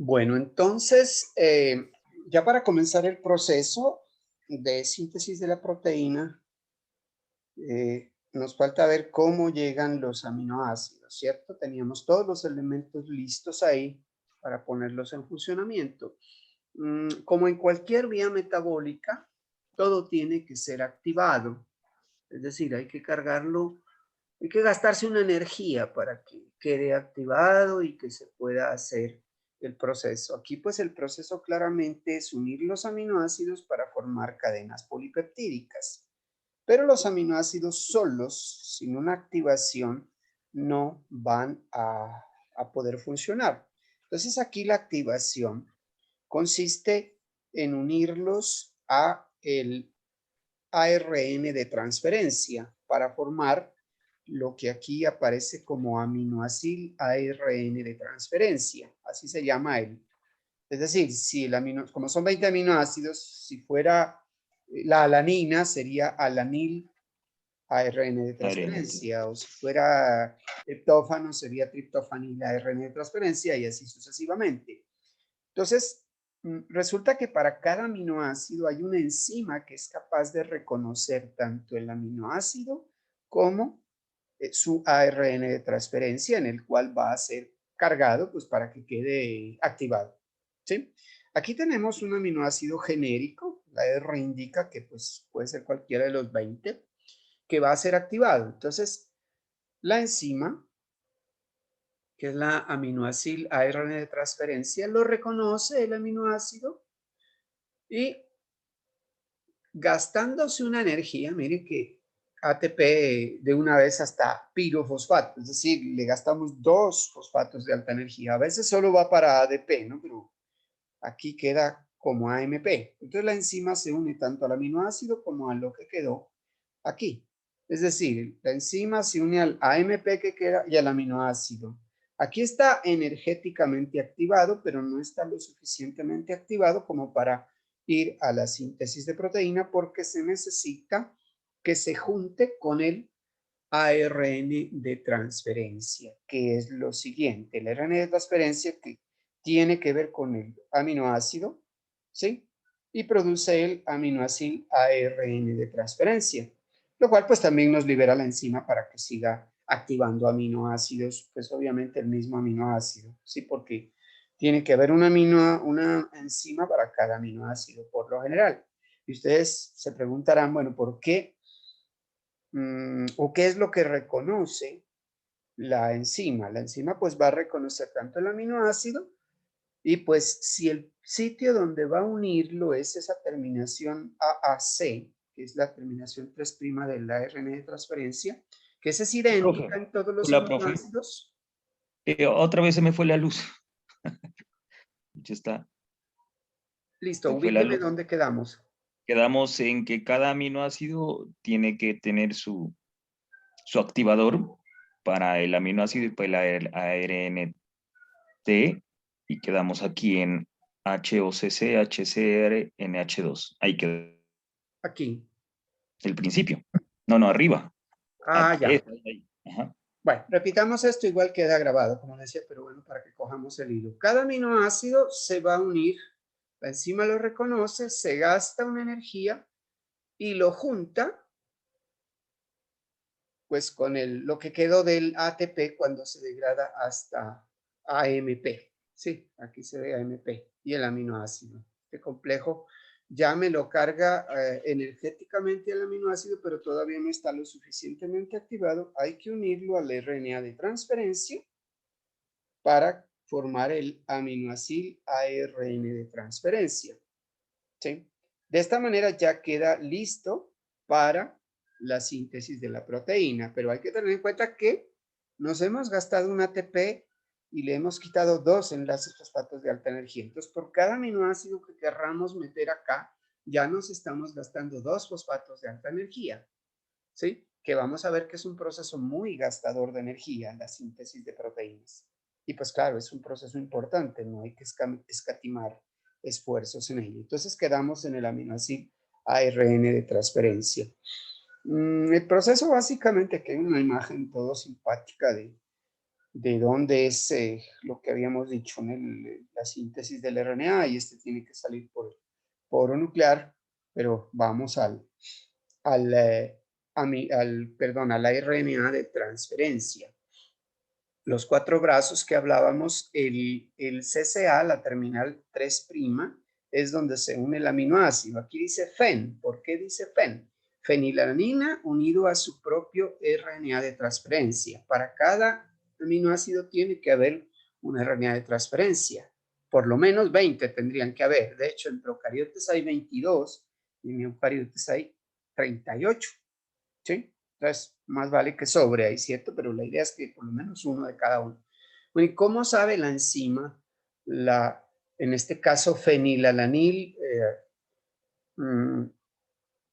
Bueno, entonces, ya para comenzar el proceso de síntesis de la proteína, nos falta ver cómo llegan los aminoácidos, ¿cierto? Teníamos todos los elementos listos ahí para ponerlos en funcionamiento. Como en cualquier vía metabólica, todo tiene que ser activado, es decir, hay que cargarlo, hay que gastarse una energía para que quede activado y que se pueda hacer el proceso. Aquí pues el proceso claramente es unir los aminoácidos para formar cadenas polipeptídicas. Pero los aminoácidos solos, sin una activación, no van a poder funcionar. Entonces aquí la activación consiste en unirlos a el ARN de transferencia para formar lo que aquí aparece como aminoácido ARN de transferencia. Así se llama él. Es decir, si el como son 20 aminoácidos, si fuera la alanina sería alanil ARN de ARN. transferencia, o si fuera triptófano sería triptofanil ARN de transferencia y así sucesivamente. Entonces, resulta que para cada aminoácido hay una enzima que es capaz de reconocer tanto el aminoácido como su ARN de transferencia, en el cual va a ser cargado pues, para que quede activado. ¿Sí? Aquí tenemos un aminoácido genérico, la R indica que pues, puede ser cualquiera de los 20, que va a ser activado. Entonces, la enzima, que es la aminoácido ARN de transferencia, lo reconoce el aminoácido y gastándose una energía, miren que ATP de una vez hasta pirofosfato, es decir, le gastamos 2 fosfatos de alta energía. A veces solo va para ADP, ¿no? Pero aquí queda como AMP. Entonces la enzima se une tanto al aminoácido como a lo que quedó aquí. Es decir, la enzima se une al AMP que queda y al aminoácido. Aquí está energéticamente activado, pero no está lo suficientemente activado como para ir a la síntesis de proteína porque se necesita que se junte con el ARN de transferencia, que es lo siguiente. El ARN de transferencia que tiene que ver con el aminoácido, ¿sí? Y produce el aminoácido ARN de transferencia, lo cual pues también nos libera la enzima para que siga activando aminoácidos, pues obviamente el mismo aminoácido, ¿sí? Porque tiene que haber una enzima para cada aminoácido por lo general. Y ustedes se preguntarán, bueno, ¿por qué? ¿O qué es lo que reconoce la enzima? La enzima pues va a reconocer tanto el aminoácido y pues si el sitio donde va a unirlo es esa terminación AAC, que es la terminación 3' del ARN de transferencia, que esa es idéntica Profe, en todos los hola, profe. aminoácidos. Otra vez se me fue la luz. Ya está, Listo, se fue la ubíqueme luz. dónde quedamos. Quedamos en que cada aminoácido tiene que tener su activador para el aminoácido y para el ARNT. Y quedamos aquí en HOCC, HCR, NH2. Ahí queda Aquí. el principio. No, no, arriba. Ah, ya. Ahí. Ajá. Bueno, repitamos esto, igual queda grabado, como decía, pero bueno, para que cojamos el hilo. Cada aminoácido se va a unir, la enzima lo reconoce, se gasta una energía y lo junta, pues con lo que quedó del ATP cuando se degrada hasta AMP. Sí, aquí se ve AMP y el aminoácido. Este complejo ya me lo carga energéticamente el aminoácido, pero todavía no está lo suficientemente activado. Hay que unirlo al RNA de transferencia para formar el aminoácido ARN de transferencia. ¿Sí? De esta manera ya queda listo para la síntesis de la proteína, pero hay que tener en cuenta que nos hemos gastado un ATP y le hemos quitado 2 enlaces fosfatos de alta energía. Entonces, por cada aminoácido que querramos meter acá, ya nos estamos gastando 2 fosfatos de alta energía. ¿Sí? Que vamos a ver que es un proceso muy gastador de energía, la síntesis de proteínas. Y pues claro, es un proceso importante, no hay que escatimar esfuerzos en ello. Entonces quedamos en el aminoácido ARN de transferencia. El proceso básicamente, que hay una imagen todo simpática de dónde es lo que habíamos dicho en la síntesis del RNA, y este tiene que salir por el poro nuclear, pero vamos perdón, a la RNA de transferencia. Los cuatro brazos que hablábamos, el CCA, la terminal 3', es donde se une el aminoácido. Aquí dice FEN. ¿Por qué dice FEN? Fenilalanina unido a su propio RNA de transferencia. Para cada aminoácido tiene que haber una RNA de transferencia. Por lo menos 20 tendrían que haber. De hecho, en procariotes hay 22 y en eucariotes hay 38. ¿Sí? Entonces, más vale que sobre ahí, ¿cierto? Pero la idea es que por lo menos uno de cada uno. Bueno, ¿y cómo sabe la enzima, en este caso fenilalanil,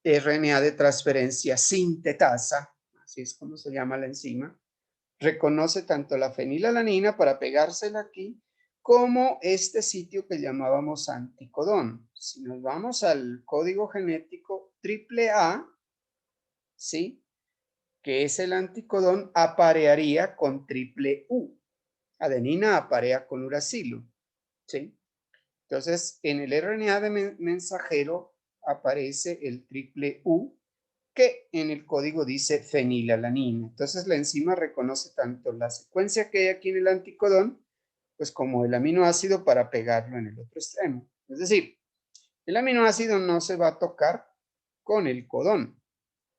RNA de transferencia sintetasa, así es como se llama la enzima, reconoce tanto la fenilalanina para pegársela aquí, como este sitio que llamábamos anticodón? Si nos vamos al código genético AAA, ¿sí?, que es el anticodón, aparearía con triple U. Adenina aparea con uracilo, ¿sí? Entonces, en el RNA de mensajero aparece el triple U, que en el código dice fenilalanina. Entonces, la enzima reconoce tanto la secuencia que hay aquí en el anticodón, pues como el aminoácido para pegarlo en el otro extremo. Es decir, el aminoácido no se va a tocar con el codón.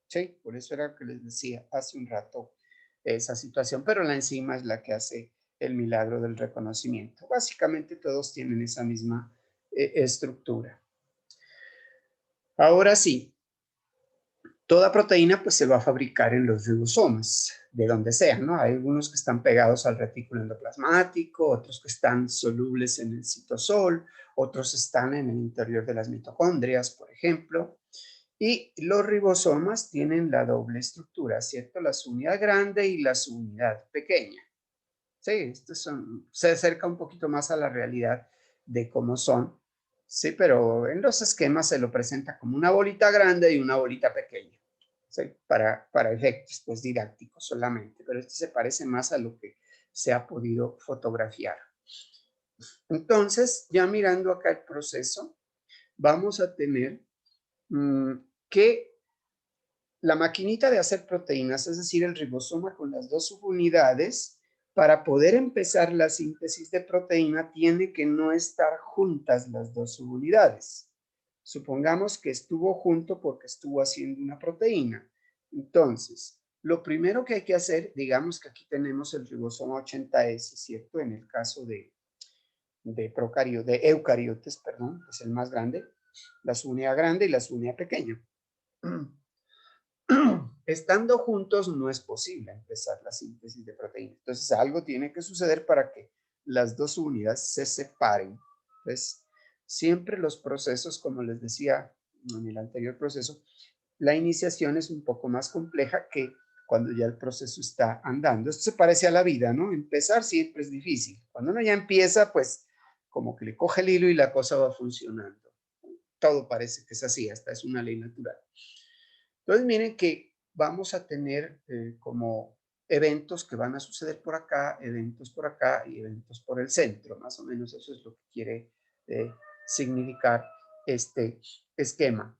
Sí, por eso era que les decía hace un rato esa situación, pero la enzima es la que hace el milagro del reconocimiento. Básicamente todos tienen esa misma estructura. Ahora sí, toda proteína pues se va a fabricar en los ribosomas, de donde sea, ¿no? Hay algunos que están pegados al retículo endoplasmático, otros que están solubles en el citosol, otros están en el interior de las mitocondrias, por ejemplo. Y los ribosomas tienen la doble estructura, ¿cierto? La subunidad grande y la subunidad pequeña. Sí, se acerca un poquito más a la realidad de cómo son. Sí, pero en los esquemas se lo presenta como una bolita grande y una bolita pequeña. ¿Sí? Para efectos pues, didácticos solamente, pero este se parece más a lo que se ha podido fotografiar. Entonces, ya mirando acá el proceso, vamos a tener que la maquinita de hacer proteínas, es decir, el ribosoma con las dos subunidades, para poder empezar la síntesis de proteína, tiene que no estar juntas las dos subunidades. Supongamos que estuvo junto porque estuvo haciendo una proteína. Entonces, lo primero que hay que hacer, digamos que aquí tenemos el ribosoma 80S, ¿cierto? En el caso de eucariotes, perdón, es el más grande, la subunidad grande y la subunidad pequeña. Estando juntos no es posible empezar la síntesis de proteína. Entonces algo tiene que suceder para que las dos unidades se separen. Entonces, siempre los procesos, como les decía en el anterior proceso, la iniciación es un poco más compleja que cuando ya el proceso está andando. Esto se parece a la vida, ¿no? Empezar siempre es difícil. Cuando uno ya empieza, pues como que le coge el hilo y la cosa va funcionando. Todo parece que es así, hasta es una ley natural. Entonces, miren que vamos a tener como eventos que van a suceder por acá, eventos por acá y eventos por el centro. Más o menos eso es lo que quiere significar este esquema.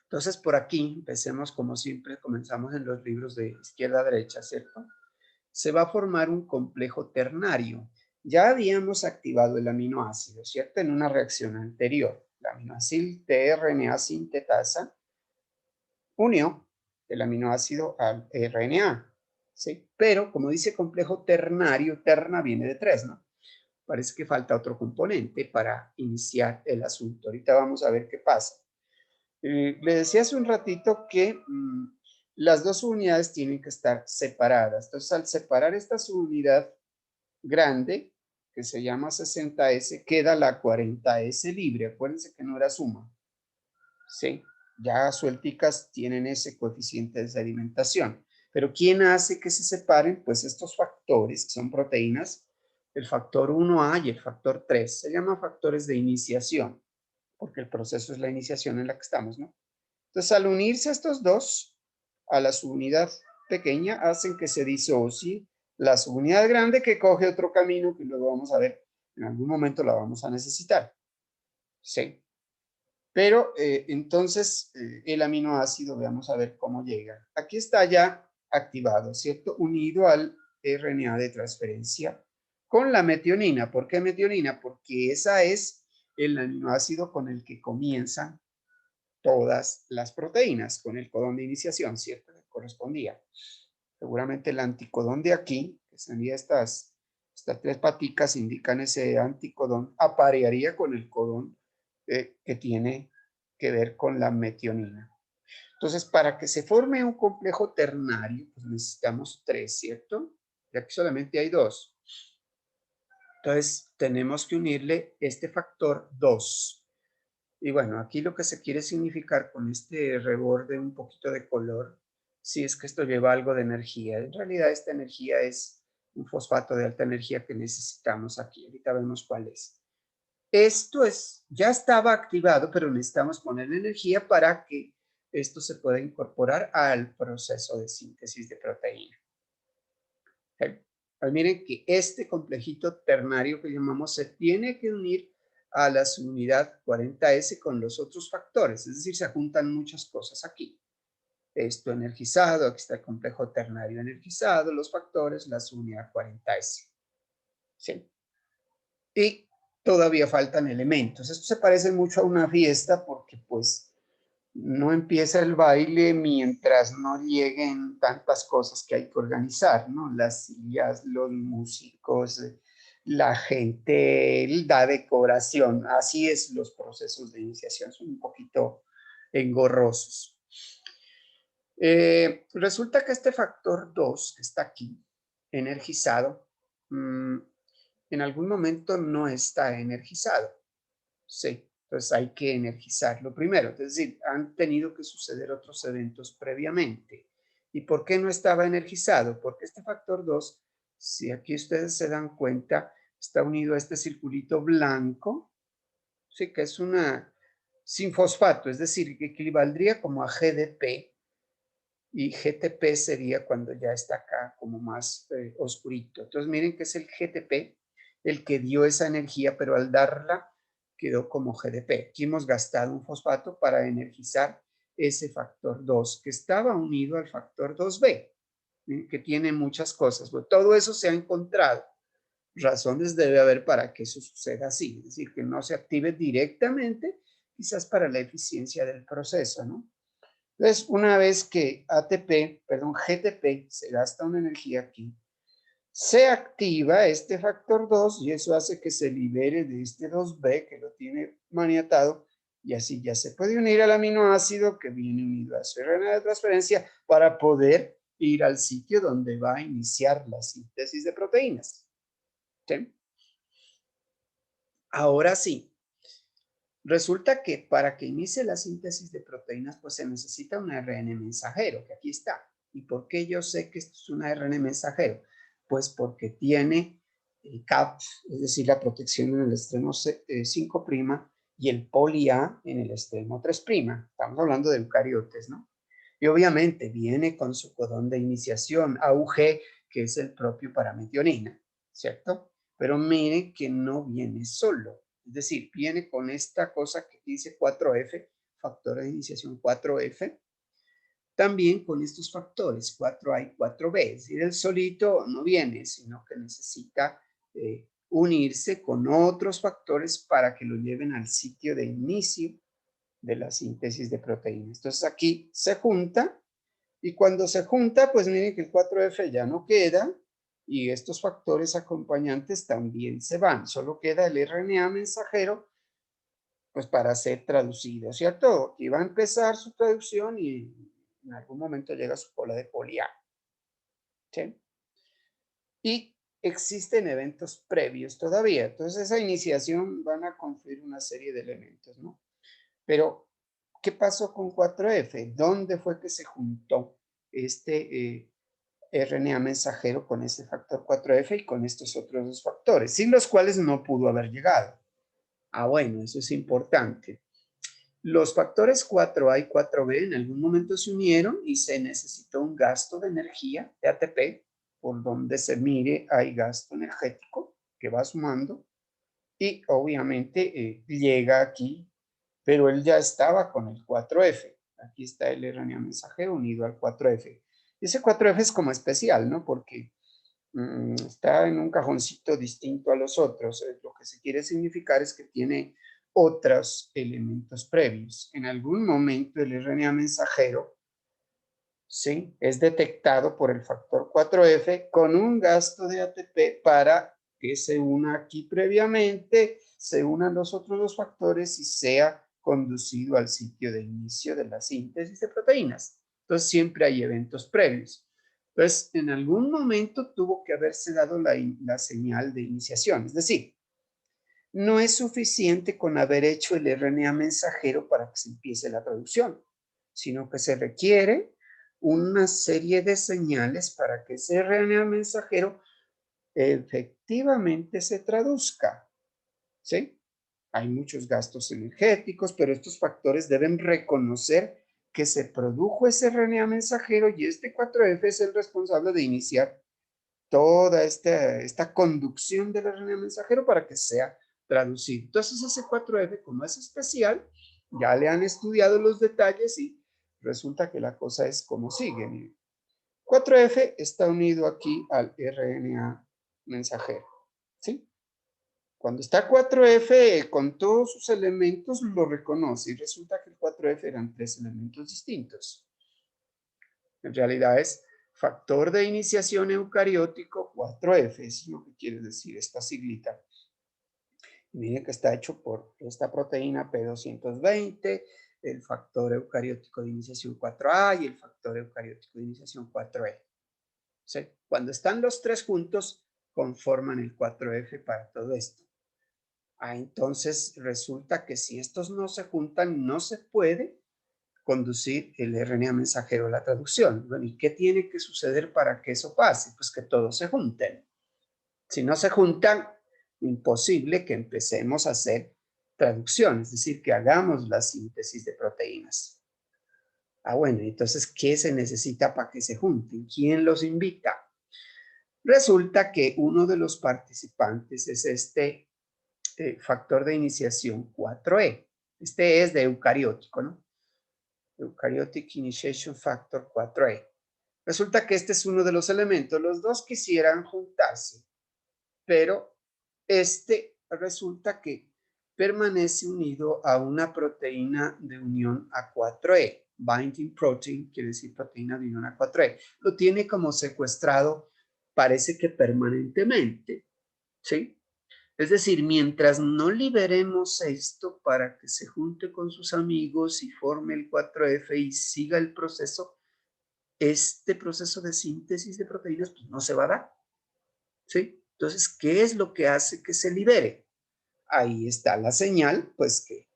Entonces, por aquí, empecemos como siempre, comenzamos en los libros de izquierda a derecha, ¿cierto? Se va a formar un complejo ternario. Ya habíamos activado el aminoácido, ¿cierto? En una reacción anterior. La aminoácido tRNA sintetasa unió el aminoácido al RNA, ¿sí? Pero como dice complejo ternario, terna viene de 3, ¿no? Parece que falta otro componente para iniciar el asunto. Ahorita vamos a ver qué pasa. Le decía hace un ratito que las dos unidades tienen que estar separadas. Entonces, al separar esta subunidad grande, que se llama 60S, queda la 40S libre. Acuérdense que no era suma. ¿Sí? Ya suelticas tienen ese coeficiente de sedimentación. Pero ¿quién hace que se separen? Pues estos factores, que son proteínas, el factor 1A y el factor 3. Se llaman factores de iniciación, porque el proceso es la iniciación en la que estamos, ¿no? Entonces, al unirse estos dos a la subunidad pequeña, hacen que se disocie la subunidad grande que coge otro camino que luego vamos a ver, en algún momento la vamos a necesitar. Sí. Pero entonces el aminoácido, veamos a ver cómo llega. Aquí está ya activado, ¿cierto? Unido al RNA de transferencia con la metionina. ¿Por qué metionina? Porque esa es el aminoácido con el que comienzan todas las proteínas, con el codón de iniciación, ¿cierto? Que correspondía. Seguramente el anticodón de aquí, que serían estas tres paticas, indican ese anticodón, aparearía con el codón que tiene que ver con la metionina. Entonces, para que se forme un complejo ternario, pues necesitamos 3, ¿cierto? Y aquí solamente hay 2. Entonces, tenemos que unirle este factor 2. Y bueno, aquí lo que se quiere significar con este reborde un poquito de color, si es que esto lleva algo de energía. En realidad esta energía es un fosfato de alta energía que necesitamos aquí. Ahorita vemos cuál es. Esto ya estaba activado, pero necesitamos ponerle energía para que esto se pueda incorporar al proceso de síntesis de proteína. Okay. Pues miren que este complejito ternario que llamamos se tiene que unir a la subunidad 40S con los otros factores, es decir, se juntan muchas cosas aquí. Esto energizado, aquí está el complejo ternario energizado, los factores, la subunidad 40S. ¿Sí? Y todavía faltan elementos. Esto se parece mucho a una fiesta porque pues no empieza el baile mientras no lleguen tantas cosas que hay que organizar, ¿no? Las sillas, los músicos, la gente, la decoración. Así es, los procesos de iniciación son un poquito engorrosos. Resulta que este factor 2 que está aquí, energizado, en algún momento no está energizado. Sí, entonces hay que energizarlo primero. Es decir, han tenido que suceder otros eventos previamente. ¿Y por qué no estaba energizado? Porque este factor 2, si aquí ustedes se dan cuenta, está unido a este circulito blanco, sí, que es una sin fosfato, es decir, que equivaldría como a GDP, y GTP sería cuando ya está acá como más oscurito. Entonces miren que es el GTP el que dio esa energía, pero al darla quedó como GDP. Aquí hemos gastado un fosfato para energizar ese factor 2 que estaba unido al factor 2B, que tiene muchas cosas. Bueno, todo eso se ha encontrado. Razones debe haber para que eso suceda así, es decir, que no se active directamente, quizás para la eficiencia del proceso, ¿no? Entonces, una vez que GTP se gasta una energía aquí, se activa este factor 2 y eso hace que se libere de este 2B que lo tiene maniatado y así ya se puede unir al aminoácido que viene unido a su RNA de transferencia para poder ir al sitio donde va a iniciar la síntesis de proteínas. ¿Sí? Ahora sí, resulta que para que inicie la síntesis de proteínas, pues se necesita un ARN mensajero, que aquí está. ¿Y por qué yo sé que esto es un ARN mensajero? Pues porque tiene el CAP, es decir, la protección en el extremo 5' y el poli A en el extremo 3'. Estamos hablando de eucariotes, ¿no? Y obviamente viene con su codón de iniciación, AUG, que es el propio para metionina, ¿cierto? Pero miren que no viene solo. Es decir, viene con esta cosa que dice 4F, factor de iniciación 4F, también con estos factores 4A y 4B. Es decir, el solito no viene, sino que necesita unirse con otros factores para que lo lleven al sitio de inicio de la síntesis de proteínas. Entonces aquí se junta y cuando se junta, pues miren que el 4F ya no queda y estos factores acompañantes también se van. Solo queda el RNA mensajero pues para ser traducido, ¿cierto? Y va a empezar su traducción y en algún momento llega su cola de poli A. ¿Sí? Y existen eventos previos todavía. Entonces esa iniciación van a conferir una serie de elementos, ¿no? Pero, ¿qué pasó con 4F? ¿Dónde fue que se juntó este RNA mensajero con ese factor 4F y con estos otros dos factores, sin los cuales no pudo haber llegado? Ah, bueno, eso es importante. Los factores 4A y 4B en algún momento se unieron y se necesitó un gasto de energía de ATP por donde se mire hay gasto energético que va sumando y obviamente llega aquí, pero él ya estaba con el 4F. Aquí está el RNA mensajero unido al 4F. Ese 4F es como especial, ¿no? Porque está en un cajoncito distinto a los otros. Lo que se quiere significar es que tiene otros elementos previos. En algún momento el RNA mensajero, ¿sí?, es detectado por el factor 4F con un gasto de ATP para que se una aquí previamente, se unan los otros dos factores y sea conducido al sitio de inicio de la síntesis de proteínas. Entonces siempre hay eventos previos. Entonces, en algún momento tuvo que haberse dado la señal de iniciación. Es decir, no es suficiente con haber hecho el RNA mensajero para que se empiece la traducción, sino que se requiere una serie de señales para que ese RNA mensajero efectivamente se traduzca, ¿sí? Hay muchos gastos energéticos, pero estos factores deben reconocer que se produjo ese RNA mensajero y este 4F es el responsable de iniciar toda esta conducción del RNA mensajero para que sea traducido. Entonces ese 4F, como es especial, ya le han estudiado los detalles y resulta que la cosa es como sigue. Miren. 4F está unido aquí al RNA mensajero, ¿sí? Cuando está 4F con todos sus elementos lo reconoce y resulta que el 4F eran 3 elementos distintos. En realidad es factor de iniciación eucariótico 4F, es lo que quiere decir esta siglita. Miren que está hecho por esta proteína P220, el factor eucariótico de iniciación 4A y el factor eucariótico de iniciación 4E. ¿Sí? Cuando están los tres juntos, conforman el 4F para todo esto. Entonces resulta que si estos no se juntan, no se puede conducir el RNA mensajero a la traducción. Bueno, ¿y qué tiene que suceder para que eso pase? Pues que todos se junten. Si no se juntan, imposible que empecemos a hacer traducción, es decir, que hagamos la síntesis de proteínas. Bueno, entonces, ¿qué se necesita para que se junten? ¿Quién los invita? Resulta que uno de los participantes es este factor de iniciación 4E. Este es de eucariótico, ¿no? Eukaryotic Initiation Factor 4A. Resulta que este es uno de los elementos. Los dos quisieran juntarse, pero este resulta que permanece unido a una proteína de unión a 4E. Binding protein quiere decir proteína de unión a 4E. Lo tiene como secuestrado, parece que permanentemente, ¿sí? Es decir, mientras no liberemos esto para que se junte con sus amigos y forme el 4F y siga el proceso, este proceso de síntesis de proteínas pues, no se va a dar. ¿Sí? Entonces, ¿qué es lo que hace que se libere? Ahí está la señal, pues que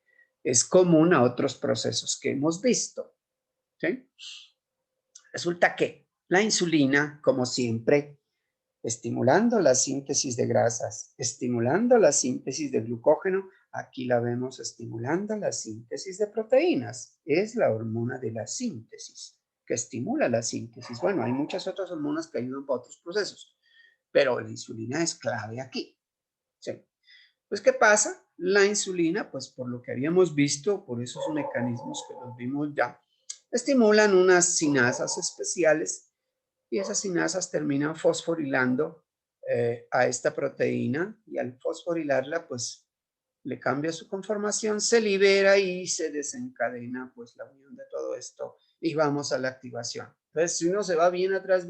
es común a otros procesos que hemos visto. ¿Sí? Resulta que la insulina, como siempre, estimulando la síntesis de grasas, estimulando la síntesis de glucógeno, aquí la vemos estimulando la síntesis de proteínas. Es la hormona de la síntesis que estimula la síntesis. Bueno, hay muchas otras hormonas que ayudan para otros procesos, pero la insulina es clave aquí. ¿Sí? Pues, ¿qué pasa? La insulina, pues por lo que habíamos visto, por esos mecanismos que los vimos ya, estimulan unas sinasas especiales y esas sinasas terminan fosforilando a esta proteína y al fosforilarla pues le cambia su conformación, se libera y se desencadena pues la unión de todo esto y vamos a la activación. Entonces si uno se va bien atrás,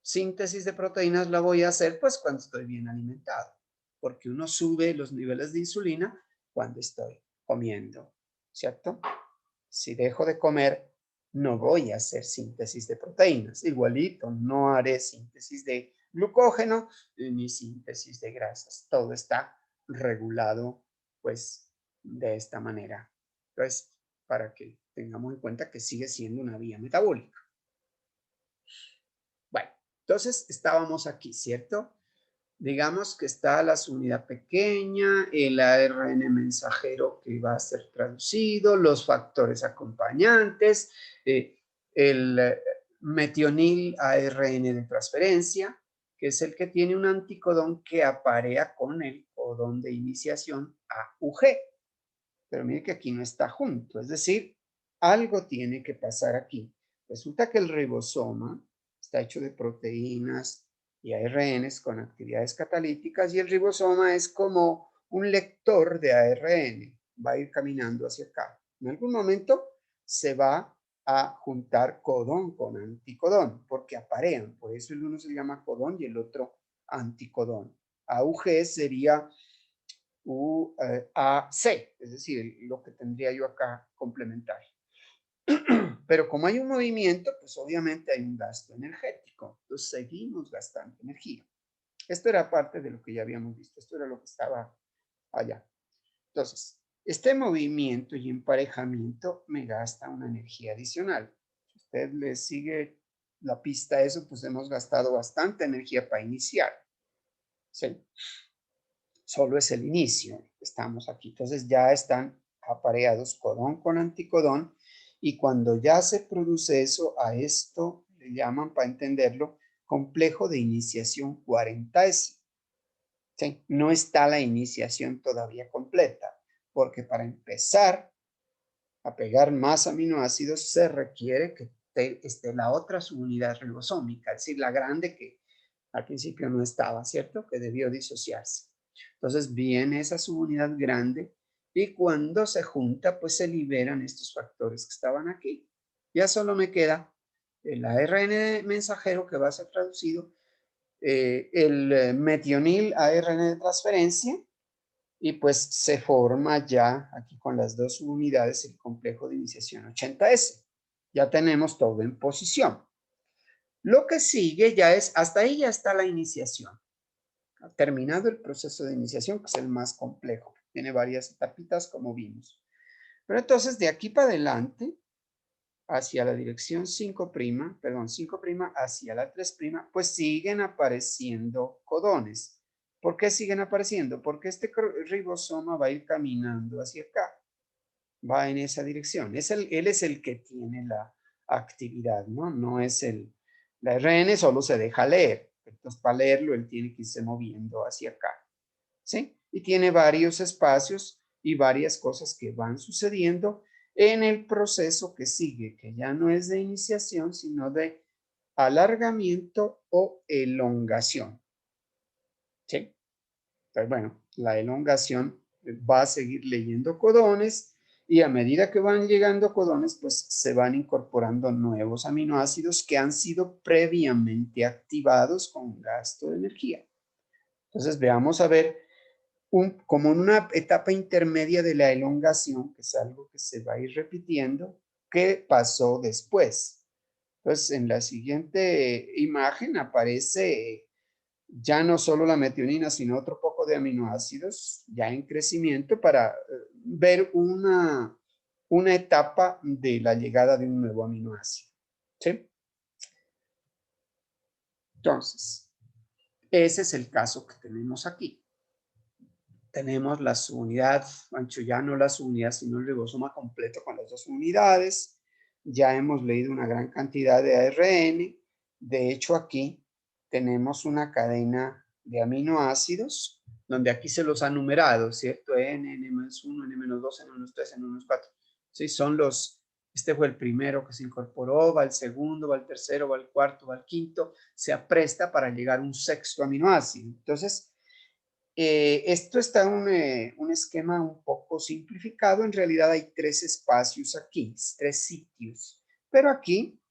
síntesis de proteínas la voy a hacer pues cuando estoy bien alimentado, porque uno sube los niveles de insulina cuando estoy comiendo, ¿cierto? Si dejo de comer, no voy a hacer síntesis de proteínas. Igualito, no haré síntesis de glucógeno ni síntesis de grasas. Todo está regulado, pues, de esta manera. Entonces, para que tengamos en cuenta que sigue siendo una vía metabólica. Bueno, entonces estábamos aquí, ¿cierto? Digamos que está la unidad pequeña, el ARN mensajero que va a ser traducido, los factores acompañantes, metionil ARN de transferencia, que es el que tiene un anticodón que aparea con el codón de iniciación AUG. Pero mire que aquí no está junto, es decir, algo tiene que pasar aquí. Resulta que el ribosoma está hecho de proteínas y ARNs con actividades catalíticas y el ribosoma es como un lector de ARN, va a ir caminando hacia acá. En algún momento se va a juntar codón con anticodón porque aparean, por eso el uno se llama codón y el otro anticodón. AUG sería UAC, es decir, lo que tendría yo acá complementario. Pero como hay un movimiento, pues obviamente hay un gasto energético. Entonces seguimos gastando energía. Esto era parte de lo que ya habíamos visto. Esto era lo que estaba allá. Entonces, este movimiento y emparejamiento me gasta una energía adicional. Si usted le sigue la pista a eso, pues hemos gastado bastante energía para iniciar. Sí. Solo es el inicio. Estamos aquí. Entonces ya están apareados codón con anticodón y cuando ya se produce eso, a esto le llaman, para entenderlo, complejo de iniciación 40S. ¿Sí? No está la iniciación todavía completa, porque para empezar a pegar más aminoácidos se requiere que esté la otra subunidad ribosómica, es decir, la grande que al principio no estaba, ¿cierto? Que debió disociarse. Entonces viene esa subunidad grande y cuando se junta, pues se liberan estos factores que estaban aquí. Ya solo me queda el ARN mensajero que va a ser traducido, el metionil ARN de transferencia, y pues se forma ya aquí con las dos subunidades el complejo de iniciación 80S. Ya tenemos todo en posición. Lo que sigue ya es, hasta ahí ya está la iniciación. Ha terminado el proceso de iniciación, que es el más complejo. Tiene varias etapitas, como vimos. Pero entonces, de aquí para adelante, hacia la dirección 5', perdón, 5' hacia la 3', pues siguen apareciendo codones. ¿Por qué siguen apareciendo? Porque este ribosoma va a ir caminando hacia acá. Va en esa dirección. Él es el que tiene la actividad, ¿no? No es la RN solo se deja leer. Entonces, para leerlo, él tiene que irse moviendo hacia acá. ¿Sí? Y tiene varios espacios y varias cosas que van sucediendo en el proceso que sigue, que ya no es de iniciación, sino de alargamiento o elongación. ¿Sí? Entonces, bueno, la elongación va a seguir leyendo codones y a medida que van llegando codones, pues se van incorporando nuevos aminoácidos que han sido previamente activados con gasto de energía. Entonces, veamos a ver como en una etapa intermedia de la elongación, que es algo que se va a ir repitiendo, ¿qué pasó después? Entonces, en la siguiente imagen aparece ya no solo la metionina, sino otro poco de aminoácidos ya en crecimiento para ver una etapa de la llegada de un nuevo aminoácido. ¿Sí? Entonces, ese es el caso que tenemos aquí. Tenemos la subunidad, ancho ya no la subunidad, sino el ribosoma completo con las dos unidades. Ya hemos leído una gran cantidad de ARN. De hecho, aquí tenemos una cadena de aminoácidos, donde aquí se los ha numerado, ¿cierto? N, N-1, N-2, N-3, N-4. Sí, son los, este fue el primero que se incorporó, va el segundo, va el tercero, va el cuarto, va el quinto, se apresta para llegar a un sexto aminoácido. Entonces, esto está un esquema un poco simplificado. En realidad hay tres espacios aquí, tres sitios. Pero aquí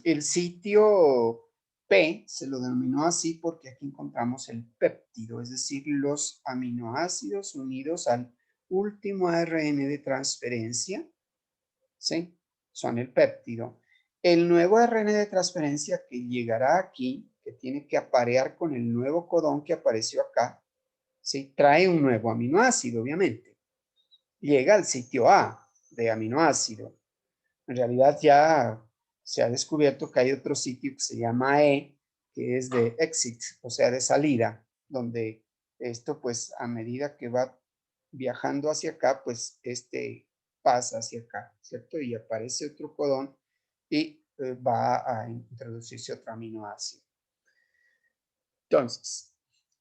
el sitio P se lo denominó así porque aquí encontramos el péptido, es decir, los aminoácidos unidos al último ARN de transferencia, ¿sí? Son el péptido. El nuevo ARN de transferencia que llegará aquí, que tiene que aparear con el nuevo codón que apareció acá, ¿sí? Trae un nuevo aminoácido, obviamente. Llega al sitio A de aminoácido. En realidad ya se ha descubierto que hay otro sitio que se llama E, que es de exit, o sea, de salida, donde esto pues a medida que va viajando hacia acá, pues este pasa hacia acá, ¿cierto? Y aparece otro codón y va a introducirse otro aminoácido. Entonces,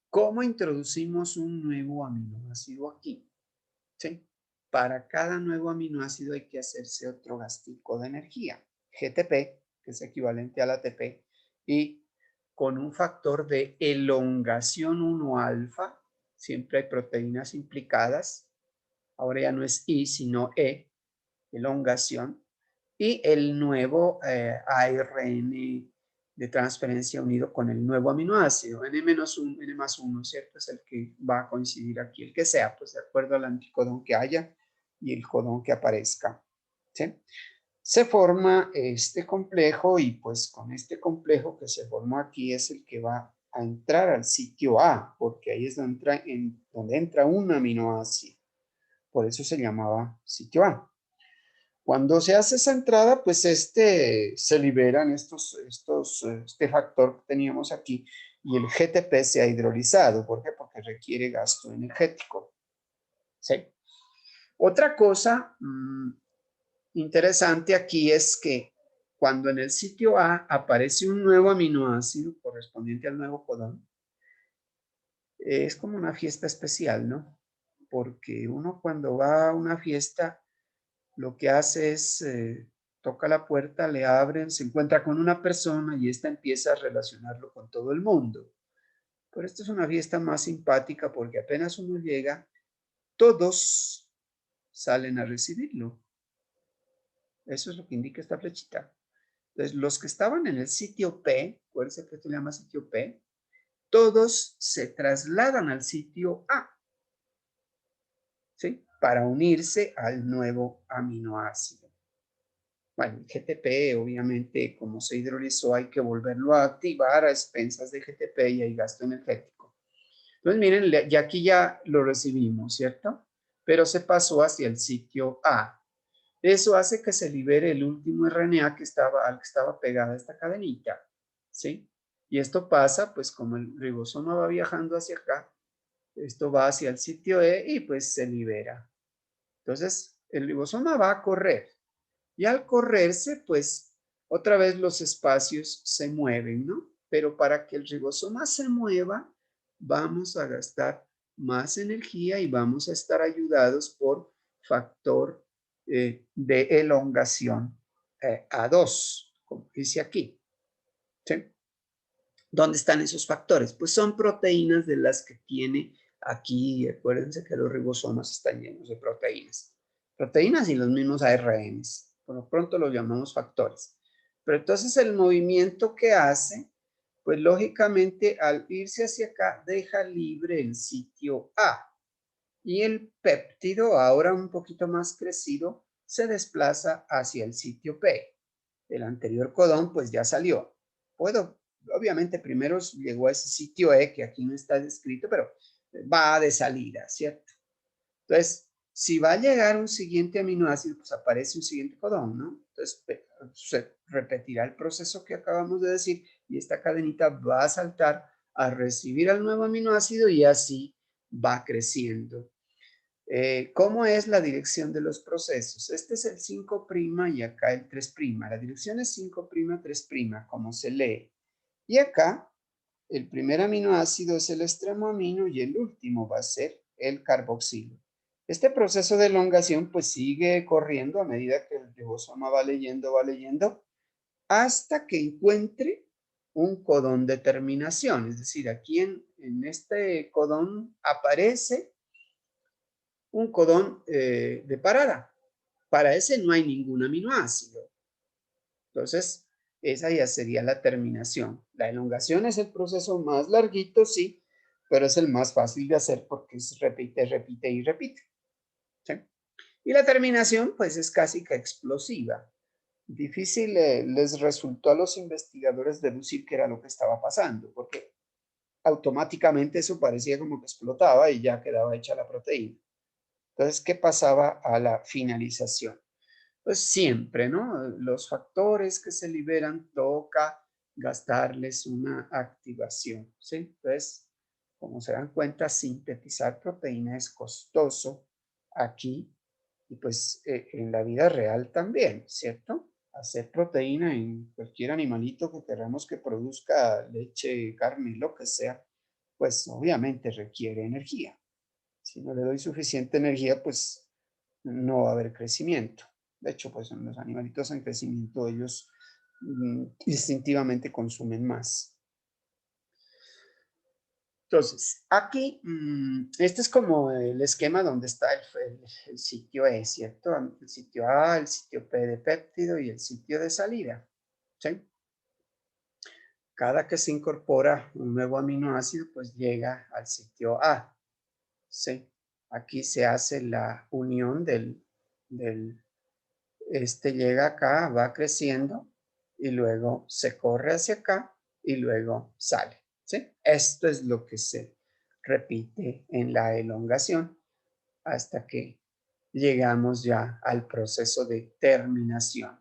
¿cómo introducimos un nuevo aminoácido aquí? ¿Sí? Para cada nuevo aminoácido hay que hacerse otro gastico de energía, GTP, que es equivalente al ATP, y con un factor de elongación 1 alfa, siempre hay proteínas implicadas, ahora ya no es I, sino E, elongación, y el nuevo ARN de transferencia unido con el nuevo aminoácido, N-1, N+1, ¿cierto? Es el que va a coincidir aquí, el que sea, pues de acuerdo al anticodón que haya y el codón que aparezca, ¿sí? Se forma este complejo y pues con este complejo que se formó aquí es el que va a entrar al sitio A, porque ahí es donde entra un aminoácido. Por eso se llamaba sitio A. Cuando se hace esa entrada, pues se liberan este factor que teníamos aquí y el GTP se ha hidrolizado. ¿Por qué? Porque requiere gasto energético. ¿Sí? Otra cosa interesante aquí es que cuando en el sitio A aparece un nuevo aminoácido correspondiente al nuevo codón, es como una fiesta especial, ¿no? Porque uno cuando va a una fiesta lo que hace es, toca la puerta, le abren, se encuentra con una persona y ésta empieza a relacionarlo con todo el mundo. Pero esto es una fiesta más simpática porque apenas uno llega, todos salen a recibirlo. Eso es lo que indica esta flechita. Entonces, los que estaban en el sitio P, acuérdense que esto se llama sitio P, todos se trasladan al sitio A, ¿sí? Para unirse al nuevo aminoácido. Bueno, el GTP, obviamente, como se hidrolizó, hay que volverlo a activar a expensas de GTP y hay gasto energético. Entonces, miren, ya aquí ya lo recibimos, ¿cierto? Pero se pasó hacia el sitio A. Eso hace que se libere el último RNA al que estaba pegada esta cadenita, ¿sí? Y esto pasa, pues como el ribosoma va viajando hacia acá, esto va hacia el sitio E y pues se libera. Entonces, el ribosoma va a correr. Y al correrse, pues otra vez los espacios se mueven, ¿no? Pero para que el ribosoma se mueva, vamos a gastar más energía y vamos a estar ayudados por factor de elongación A2, como dice aquí. ¿Sí? ¿Dónde están esos factores? Pues son proteínas de las que tiene aquí. Acuérdense que los ribosomas están llenos de proteínas. Proteínas y los mismos ARNs. Por lo pronto los llamamos factores. Pero entonces el movimiento que hace, pues lógicamente al irse hacia acá, deja libre el sitio A. Y el péptido, ahora un poquito más crecido, se desplaza hacia el sitio P. El anterior codón, pues ya salió. Obviamente primero llegó a ese sitio E, que aquí no está descrito, pero va de salida, ¿cierto? Entonces, si va a llegar un siguiente aminoácido, pues aparece un siguiente codón, ¿no? Entonces, se repetirá el proceso que acabamos de decir y esta cadenita va a saltar a recibir al nuevo aminoácido y así va creciendo. ¿Cómo es la dirección de los procesos? Este es el 5' y acá el 3'. La dirección es 5', 3', como se lee. Y acá, el primer aminoácido es el extremo amino y el último va a ser el carboxilo. Este proceso de elongación pues sigue corriendo a medida que el ribosoma va leyendo, hasta que encuentre un codón de terminación. Es decir, aquí en este codón aparece un codón de parada. Para ese no hay ningún aminoácido. Entonces, esa ya sería la terminación. La elongación es el proceso más larguito, sí, pero es el más fácil de hacer porque repite, repite y repite. ¿Sí? Y la terminación, pues, es casi que explosiva. Difícil les resultó a los investigadores deducir qué era lo que estaba pasando, porque automáticamente eso parecía como que explotaba y ya quedaba hecha la proteína. Entonces, ¿qué pasaba a la finalización? Pues siempre, ¿no? Los factores que se liberan toca gastarles una activación, ¿sí? Entonces, como se dan cuenta, sintetizar proteína es costoso aquí y pues en la vida real también, ¿cierto? hacer proteína en cualquier animalito que queramos que produzca leche, carne, lo que sea, pues obviamente requiere energía. Si no le doy suficiente energía, pues no va a haber crecimiento. De hecho, pues en los animalitos en crecimiento ellos instintivamente consumen más. Entonces, aquí, este es como el esquema donde está el sitio E, ¿cierto? El sitio A, el sitio P de péptido y el sitio de salida, ¿sí? Cada que se incorpora un nuevo aminoácido, pues llega al sitio A, ¿sí? Aquí se hace la unión este llega acá, va creciendo y luego se corre hacia acá y luego sale, ¿sí? Esto es lo que se repite en la elongación hasta que llegamos ya al proceso de terminación.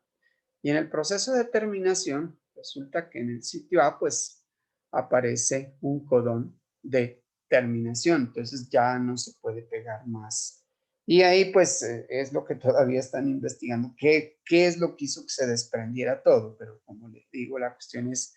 Y en el proceso de terminación, resulta que en el sitio A, pues, aparece un codón de terminación. Entonces ya no se puede pegar más. Y ahí, pues, es lo que todavía están investigando. ¿Qué es lo que hizo que se desprendiera todo? Pero como les digo, la cuestión es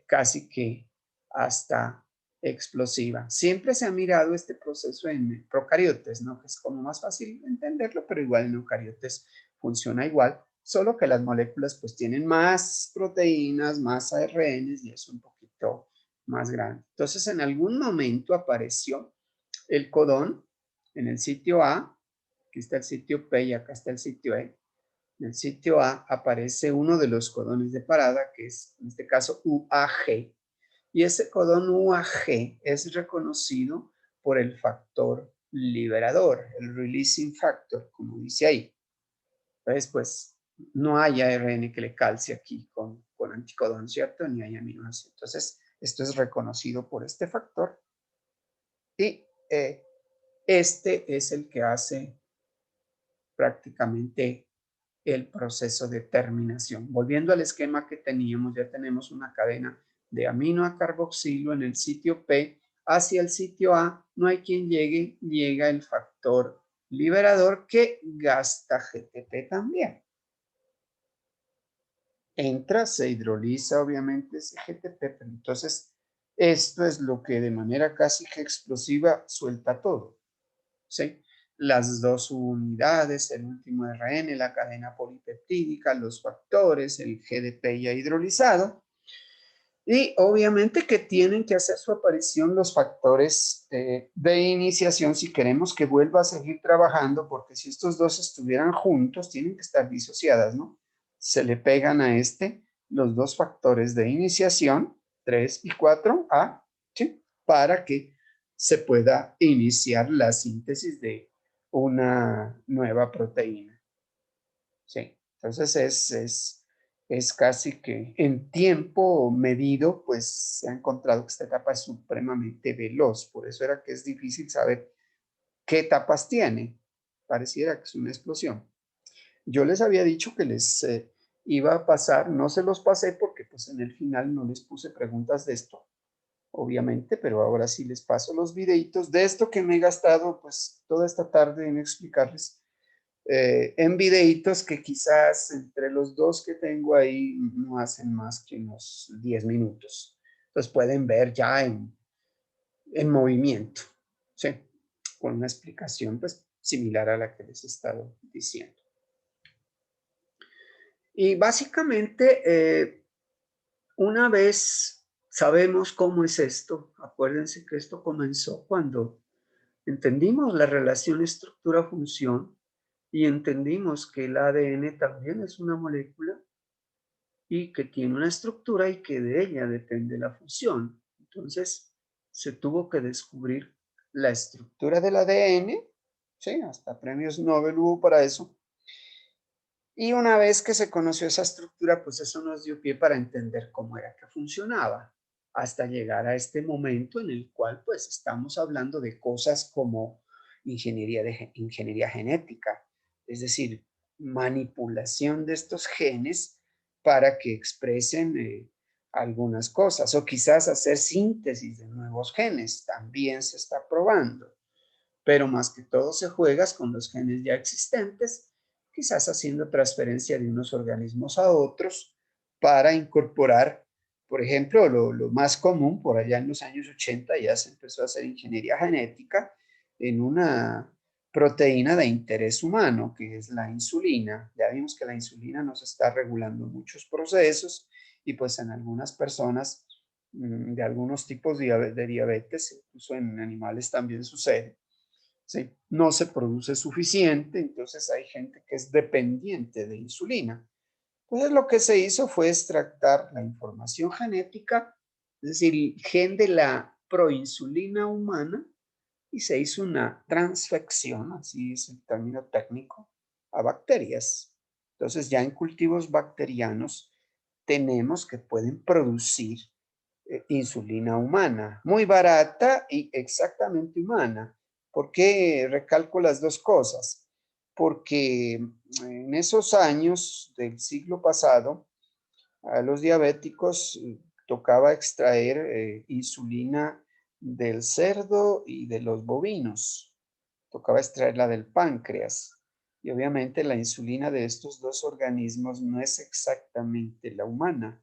casi que hasta explosiva. Siempre se ha mirado este proceso en procariotes, ¿no? Que es como más fácil entenderlo, pero igual en eucariotes funciona igual, solo que las moléculas pues tienen más proteínas, más ARNs y es un poquito más grande. Entonces, en algún momento apareció el codón en el sitio A, aquí está el sitio P y acá está el sitio E. En el sitio A aparece uno de los codones de parada, que es en este caso UAG, y ese codón UAG es reconocido por el factor liberador, el releasing factor, como dice ahí. Entonces, pues, no hay ARN que le calce aquí con anticodón, ¿cierto? Ni hay aminoácidos. Entonces, esto es reconocido por este factor y este es el que hace prácticamente el proceso de terminación. Volviendo al esquema que teníamos, ya tenemos una cadena de amino a carboxilo en el sitio P hacia el sitio A, no hay quien llegue, llega el factor liberador que gasta GTP también. Entra, se hidroliza obviamente ese GTP, pero entonces esto es lo que de manera casi que explosiva suelta todo, ¿sí? Las dos unidades, el último RN, la cadena polipeptídica, los factores, el GDP ya hidrolizado. Y obviamente que tienen que hacer su aparición los factores de iniciación si queremos que vuelva a seguir trabajando, porque si estos dos estuvieran juntos, tienen que estar disociadas, ¿no? Se le pegan a los dos factores de iniciación, 3 y 4A, ¿sí? Para que se pueda iniciar la síntesis de una nueva proteína. Sí, entonces es casi que en tiempo medido, pues se ha encontrado que esta etapa es supremamente veloz, por eso era que es difícil saber qué etapas tiene. Pareciera que es una explosión. Yo les había dicho que les iba a pasar, no se los pasé porque pues en el final no les puse preguntas de esto, obviamente, pero ahora sí les paso los videitos de esto que me he gastado pues toda esta tarde en explicarles en videitos que quizás entre los dos que tengo ahí no hacen más que unos 10 minutos. Entonces pueden ver ya en movimiento, ¿sí? Con una explicación pues similar a la que les he estado diciendo. Y básicamente, una vez sabemos cómo es esto, acuérdense que esto comenzó cuando entendimos la relación estructura-función y entendimos que el ADN también es una molécula y que tiene una estructura y que de ella depende la función. Entonces, se tuvo que descubrir la estructura del ADN, ¿sí? Hasta premios Nobel hubo para eso. Y una vez que se conoció esa estructura, pues eso nos dio pie para entender cómo era que funcionaba, hasta llegar a este momento en el cual pues estamos hablando de cosas como ingeniería genética, es decir, manipulación de estos genes para que expresen algunas cosas, o quizás hacer síntesis de nuevos genes, también se está probando, pero más que todo se juega con los genes ya existentes quizás haciendo transferencia de unos organismos a otros para incorporar, por ejemplo, lo más común, por allá en los años 80 ya se empezó a hacer ingeniería genética en una proteína de interés humano, que es la insulina. Ya vimos que la insulina nos está regulando muchos procesos y pues en algunas personas de algunos tipos de diabetes, incluso en animales también sucede. ¿Sí? No se produce suficiente, entonces hay gente que es dependiente de insulina. Entonces lo que se hizo fue extractar la información genética, es decir, el gen de la proinsulina humana, y se hizo una transfección, así es el término técnico, a bacterias. Entonces ya en cultivos bacterianos tenemos que pueden producir insulina humana, muy barata y exactamente humana. ¿Por qué recalco las dos cosas? Porque en esos años del siglo pasado, a los diabéticos tocaba extraer insulina del cerdo y de los bovinos. Tocaba extraerla del páncreas. Y obviamente la insulina de estos dos organismos no es exactamente la humana.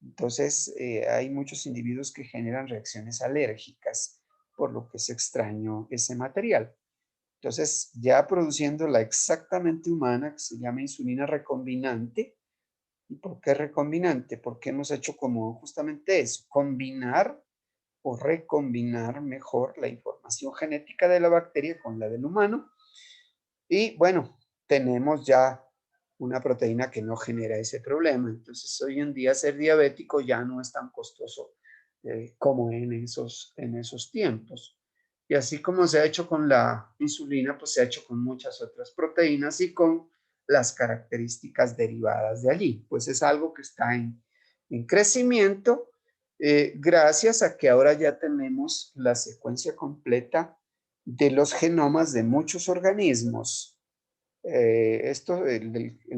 Entonces, hay muchos individuos que generan reacciones alérgicas, por lo que es extraño ese material. Entonces, ya produciendo la exactamente humana, que se llama insulina recombinante. ¿Y por qué recombinante? Porque hemos hecho como justamente eso, combinar o recombinar mejor la información genética de la bacteria con la del humano. Y bueno, tenemos ya una proteína que no genera ese problema. Entonces, hoy en día ser diabético ya no es tan costoso como en esos tiempos. Y así como se ha hecho con la insulina, pues se ha hecho con muchas otras proteínas y con las características derivadas de allí. Pues es algo que está en crecimiento gracias a que ahora ya tenemos la secuencia completa de los genomas de muchos organismos. El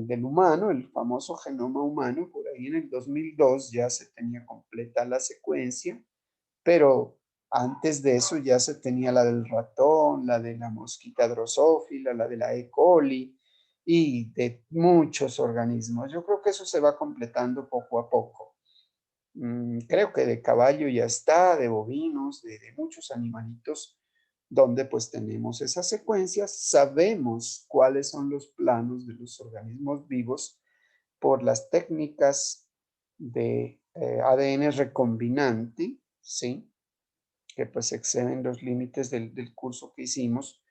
del humano, el famoso genoma humano, por ahí en el 2002 ya se tenía completa la secuencia, pero antes de eso ya se tenía la del ratón, la de la mosquita drosófila, la de la E. coli y de muchos organismos. Yo creo que eso se va completando poco a poco. Creo que de caballo ya está, de bovinos, de muchos animalitos, donde pues tenemos esas secuencias, sabemos cuáles son los planos de los organismos vivos por las técnicas de ADN recombinante, ¿sí? Que pues exceden los límites del curso que hicimos,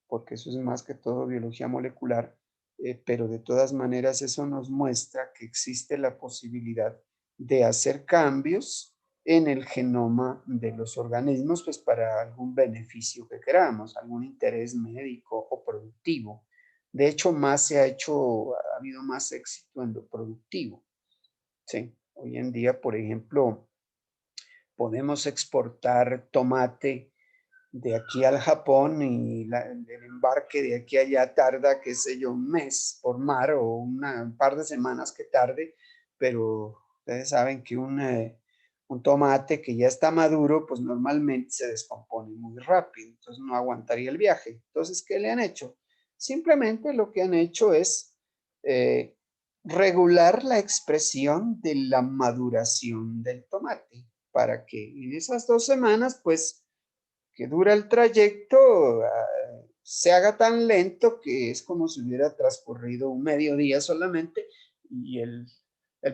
porque eso es más que todo biología molecular, pero de todas maneras eso nos muestra que existe la posibilidad de hacer cambios en el genoma de los organismos, pues para algún beneficio que queramos, algún interés médico o productivo. De hecho, más se ha hecho, ha habido más éxito en lo productivo. Sí, hoy en día, por ejemplo, podemos exportar tomate de aquí al Japón y el embarque de aquí a allá tarda, qué sé yo, un mes por mar o un par de semanas que tarde, pero ustedes saben que un tomate que ya está maduro, pues normalmente se descompone muy rápido, entonces no aguantaría el viaje. Entonces, ¿qué le han hecho? Simplemente lo que han hecho es eh, regular la expresión de la maduración del tomate para que en esas 2 semanas, pues, que dura el trayecto, se haga tan lento que es como si hubiera transcurrido un mediodía solamente y el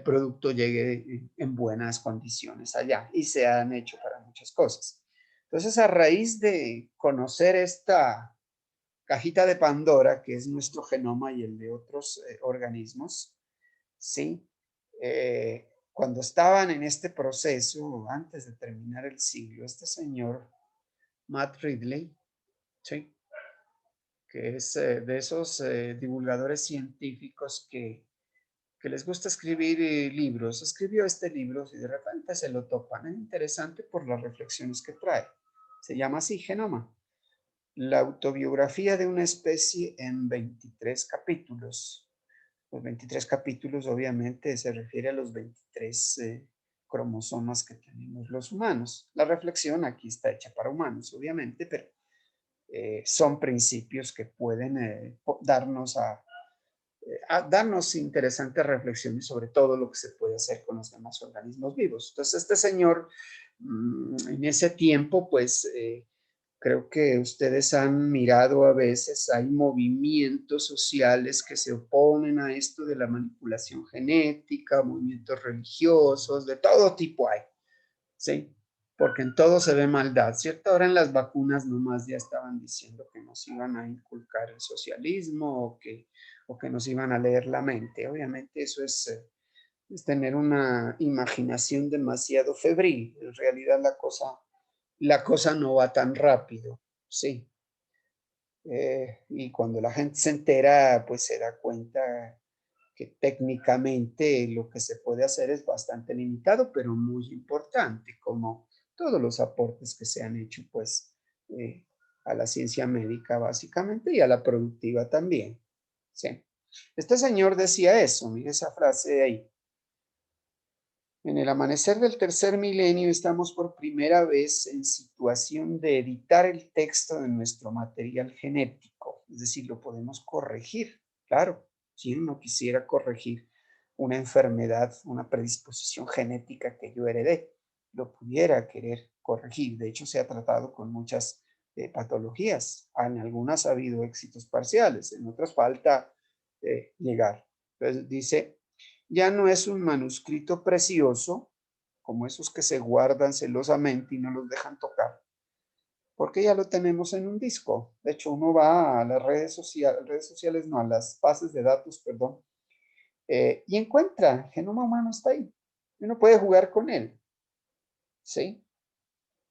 producto llegue en buenas condiciones allá y se han hecho para muchas cosas. Entonces, a raíz de conocer esta cajita de Pandora, que es nuestro genoma y el de otros organismos, ¿sí? Cuando estaban en este proceso, antes de terminar el siglo, este señor Matt Ridley, ¿sí? Que es de esos divulgadores científicos que les gusta escribir libros. Escribió este libro y de repente se lo topan. Es interesante por las reflexiones que trae. Se llama así, Genoma. La autobiografía de una especie en 23 capítulos. Los 23 capítulos obviamente se refiere a los 23 cromosomas que tenemos los humanos. La reflexión aquí está hecha para humanos, obviamente, pero son principios que pueden darnos darnos interesantes reflexiones sobre todo lo que se puede hacer con los demás organismos vivos. Entonces, este señor, en ese tiempo, pues, creo que ustedes han mirado a veces, hay movimientos sociales que se oponen a esto de la manipulación genética, movimientos religiosos, de todo tipo hay, ¿sí? Porque en todo se ve maldad, ¿cierto? Ahora en las vacunas nomás ya estaban diciendo que nos iban a inculcar el socialismo o que nos iban a leer la mente. Obviamente eso es tener una imaginación demasiado febril. En realidad la cosa no va tan rápido, sí. Y cuando la gente se entera, pues se da cuenta que técnicamente lo que se puede hacer es bastante limitado, pero muy importante, como todos los aportes que se han hecho, pues, eh, a la ciencia médica básicamente y a la productiva también. Sí. Este señor decía eso, mire esa frase de ahí. En el amanecer del tercer milenio estamos por primera vez en situación de editar el texto de nuestro material genético, es decir, lo podemos corregir, claro, si uno quisiera corregir una enfermedad, una predisposición genética que yo heredé, lo pudiera querer corregir. De hecho, se ha tratado con muchas patologías. En algunas ha habido éxitos parciales, en otras falta llegar. Entonces dice, ya no es un manuscrito precioso, como esos que se guardan celosamente y no los dejan tocar, porque ya lo tenemos en un disco. De hecho, uno va a las redes sociales, no, a las bases de datos, perdón, y encuentra, el genoma humano está ahí. Uno puede jugar con él, ¿sí?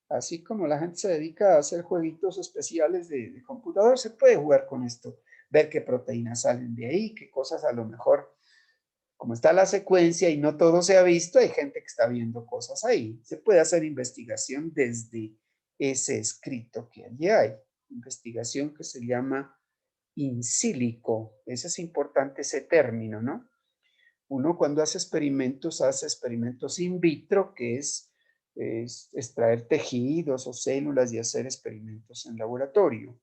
Así como la gente se dedica a hacer jueguitos especiales de computador, se puede jugar con esto, ver qué proteínas salen de ahí, qué cosas a lo mejor como está la secuencia y no todo se ha visto, hay gente que está viendo cosas ahí. Se puede hacer investigación desde ese escrito que allí hay. Investigación que se llama in silico. Ese es importante ese término, ¿no? Uno cuando hace experimentos in vitro, que es extraer tejidos o células y hacer experimentos en laboratorio.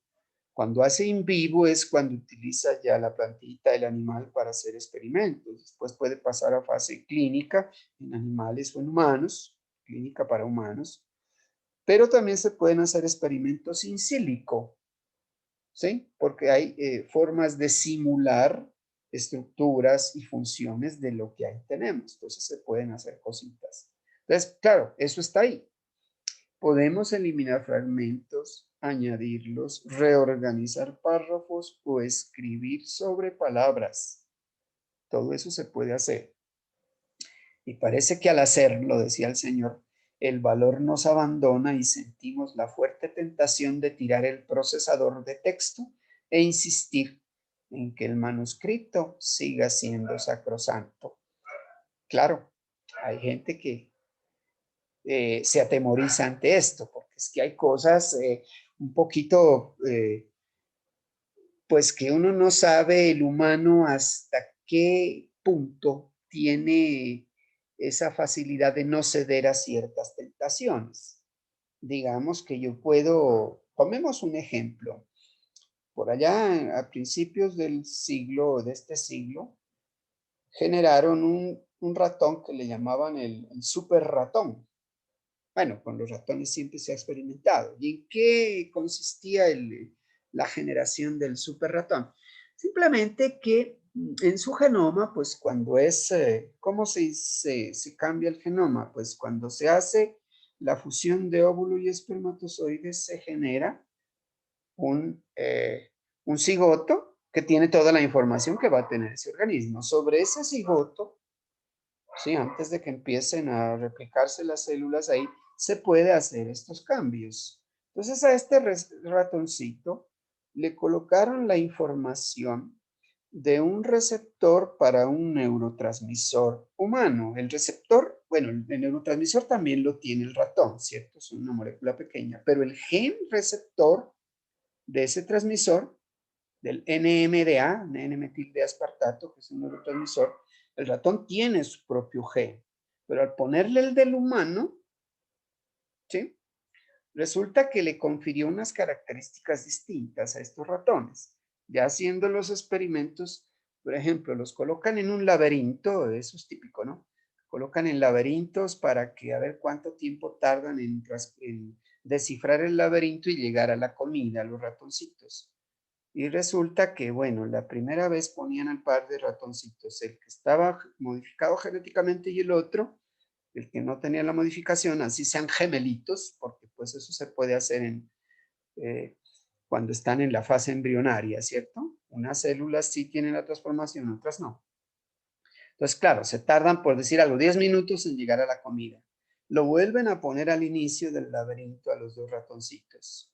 Cuando hace in vivo es cuando utiliza ya la plantita del animal para hacer experimentos. Después puede pasar a fase clínica en animales o en humanos, clínica para humanos. Pero también se pueden hacer experimentos in silico, ¿sí? Porque hay formas de simular estructuras y funciones de lo que ahí tenemos. Entonces se pueden hacer cositas. Entonces, claro, eso está ahí. Podemos eliminar fragmentos, añadirlos, reorganizar párrafos o escribir sobre palabras. Todo eso se puede hacer. Y parece que al hacerlo, decía el Señor, el valor nos abandona y sentimos la fuerte tentación de tirar el procesador de texto e insistir en que el manuscrito siga siendo sacrosanto. Claro, hay gente que se atemoriza ante esto, porque es que hay cosas un poquito, pues que uno no sabe el humano hasta qué punto tiene esa facilidad de no ceder a ciertas tentaciones. Digamos que yo puedo, tomemos un ejemplo, por allá a principios del siglo, de este siglo, generaron un ratón que le llamaban el super ratón. Bueno, con los ratones siempre se ha experimentado. ¿Y en qué consistía la generación del super ratón? Simplemente que en su genoma, pues cuando es, ¿cómo se cambia el genoma? Pues cuando se hace la fusión de óvulo y espermatozoides se genera un cigoto que tiene toda la información que va a tener ese organismo. Sobre ese cigoto, ¿sí? Antes de que empiecen a replicarse las células ahí, se puede hacer estos cambios. Entonces a este ratoncito le colocaron la información de un receptor para un neurotransmisor humano. El receptor, bueno, el neurotransmisor también lo tiene el ratón, ¿cierto? Es una molécula pequeña, pero el gen receptor de ese transmisor, del NMDA, N-metil de aspartato, que es un neurotransmisor, el ratón tiene su propio gen, pero al ponerle el del humano, ¿sí? Resulta que le confirió unas características distintas a estos ratones. Ya haciendo los experimentos, Por ejemplo, los colocan en un laberinto, eso es típico, ¿no? Colocan en laberintos para que a ver cuánto tiempo tardan en descifrar el laberinto y llegar a la comida, los ratoncitos. Y resulta que, bueno, la primera vez ponían al par de ratoncitos, el que estaba modificado genéticamente y el otro, el que no tenía la modificación, así sean gemelitos, porque pues eso se puede hacer eh, cuando están en la fase embrionaria, ¿cierto? Unas células sí tienen la transformación, otras no. Entonces, claro, se tardan, por decir algo, 10 minutos en llegar a la comida. Lo vuelven a poner al inicio del laberinto a los dos ratoncitos.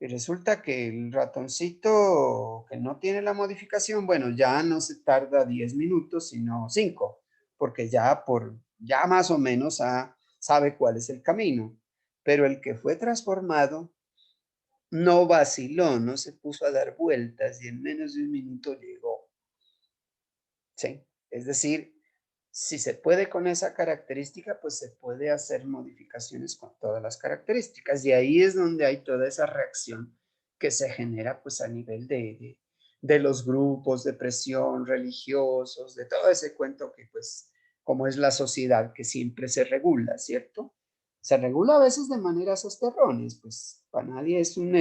Y resulta que el ratoncito que no tiene la modificación, bueno, ya no se tarda 10 minutos, sino 5, porque ya más o menos sabe cuál es el camino. Pero el que fue transformado no vaciló, no se puso a dar vueltas y en menos de un minuto llegó. ¿Sí? Es decir, si se puede con esa característica, pues se puede hacer modificaciones con todas las características. Y ahí es donde hay toda esa reacción que se genera pues a nivel de los grupos de presión religiosos, de todo ese cuento que pues como es la sociedad que siempre se regula, ¿cierto? Se regula a veces de maneras erróneas, pues para nadie es un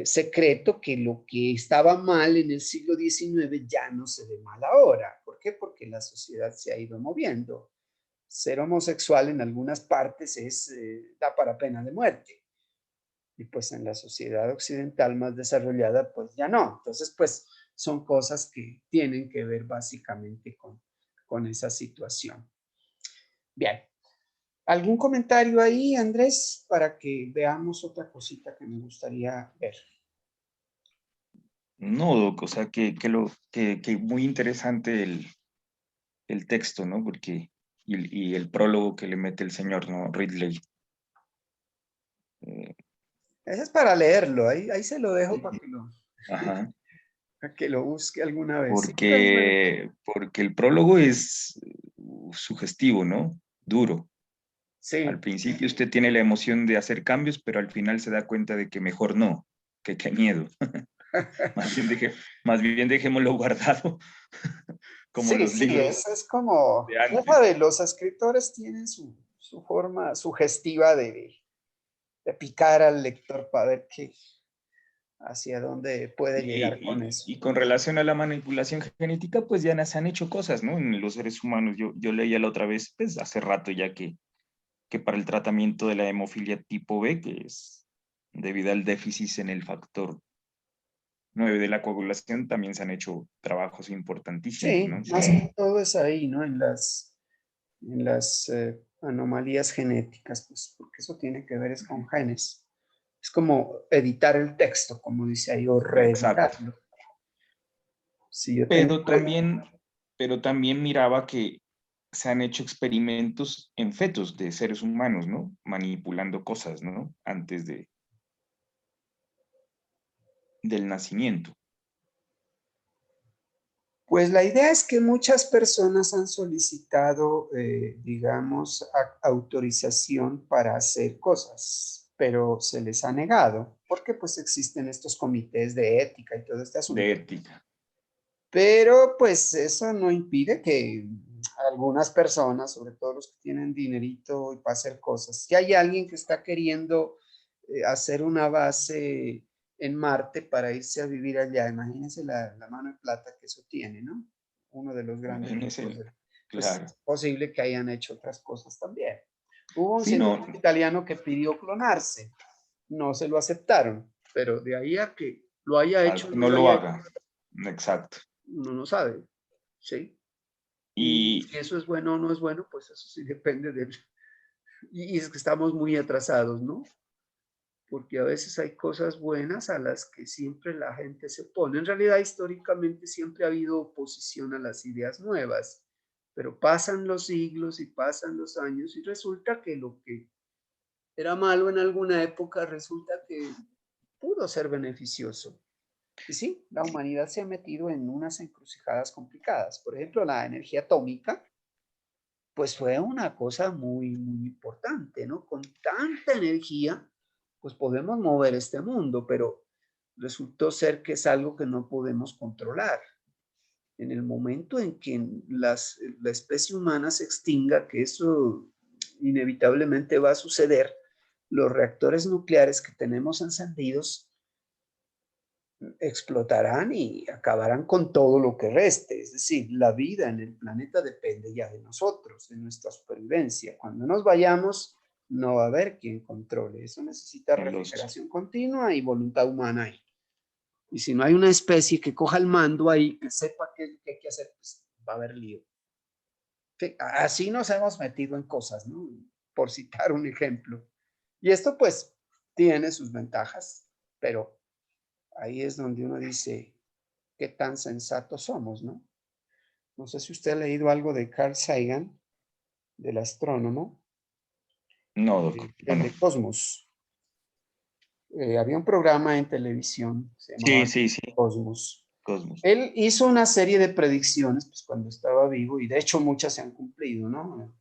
secreto que lo que estaba mal en el siglo XIX ya no se ve mal ahora. ¿Por qué? Porque la sociedad se ha ido moviendo. Ser homosexual en algunas partes da para pena de muerte. Y pues en la sociedad occidental más desarrollada, pues ya no. Entonces, pues son cosas que tienen que ver básicamente con esa situación. Bien. ¿Algún comentario ahí, Andrés, para que veamos otra cosita que me gustaría ver? No, Doc, o sea, que muy interesante el texto, ¿no? Porque, y el prólogo que le mete el señor, ¿no? Ridley. Eh, Ese es para leerlo, ahí se lo dejo para ajá. para que lo busque alguna vez. Sí, pero es bueno. Porque el prólogo es sugestivo, ¿no? Duro. Al Sí, principio usted tiene la emoción de hacer cambios, pero al final se da cuenta de que mejor no, que qué miedo. Más bien, más bien dejémoslo guardado, como sí, los sí, libros es como, de ya antes. sabe, los escritores tienen su forma sugestiva de picar al lector para ver hacia dónde puede llegar con eso. Y con relación a la manipulación genética, pues ya se han hecho cosas, ¿no? En los seres humanos. Yo leía la otra vez, pues hace rato ya que para el tratamiento de la hemofilia tipo B, que es debido al déficit en el factor 9 de la coagulación, también se han hecho trabajos importantísimos, Sí, ¿no? más que todo es ahí, ¿no? En las anomalías genéticas, pues, porque eso tiene que ver es con genes. Es como editar el texto, como dice ahí, o Exacto. reeditarlo. Si yo tengo, Pero también, pero también miraba que se han hecho experimentos en fetos de seres humanos, ¿no? Manipulando cosas, ¿no? Antes del nacimiento. pues la idea es que muchas personas han solicitado, digamos, autorización para hacer cosas, pero se les ha negado, porque pues existen estos comités de ética y todo este De asunto. ética. Pero pues eso no impide que algunas personas, sobre todo los que tienen dinerito y para hacer cosas, si hay alguien que está queriendo hacer una base en Marte para irse a vivir allá, imagínense la mano de plata que eso tiene, ¿no? Uno de los grandes ricos, Imagínense, pues claro. es posible que hayan hecho otras cosas también. Hubo un Sí, no, científico italiano que pidió clonarse, no se lo aceptaron, pero de ahí a que lo haya hecho o no no lo lo haya hecho, haga. Exacto. uno no sabe. ¿Sí? Y Y si eso es bueno o no es bueno, pues eso sí depende de... Y es que estamos muy atrasados, ¿no? Porque a veces hay cosas buenas a las que siempre la gente se opone. En realidad, históricamente siempre ha habido oposición a las ideas nuevas, pero pasan los siglos y pasan los años y resulta que lo que era malo en alguna época resulta que pudo ser beneficioso. Y sí, la humanidad se ha metido en unas encrucijadas complicadas. Por ejemplo, la energía atómica pues fue una cosa muy, muy importante, ¿no? Con tanta energía, pues podemos mover este mundo, pero resultó ser que es algo que no podemos controlar. en el momento en que la especie humana se extinga, que eso inevitablemente va a suceder, los reactores nucleares que tenemos encendidos explotarán y acabarán con todo lo que reste. Es decir, la vida en el planeta depende ya de nosotros, de nuestra supervivencia. Cuando nos vayamos, no va a haber quien controle. Eso necesita refrigeración continua y voluntad humana ahí. Y si no hay una especie que coja el mando ahí, que sepa qué hay que hacer, pues va a haber lío. Así nos hemos metido en cosas, ¿no? Por citar un ejemplo. Y esto pues tiene sus ventajas, pero ahí es donde uno dice, qué tan sensatos somos, ¿no? No sé si usted ha leído algo de Carl Sagan, del astrónomo, No, Doc. el de Cosmos. Había un programa en televisión, se llamaba Sí. Cosmos. Cosmos. Él hizo una serie de predicciones, pues cuando estaba vivo, y de hecho muchas se han cumplido, ¿no?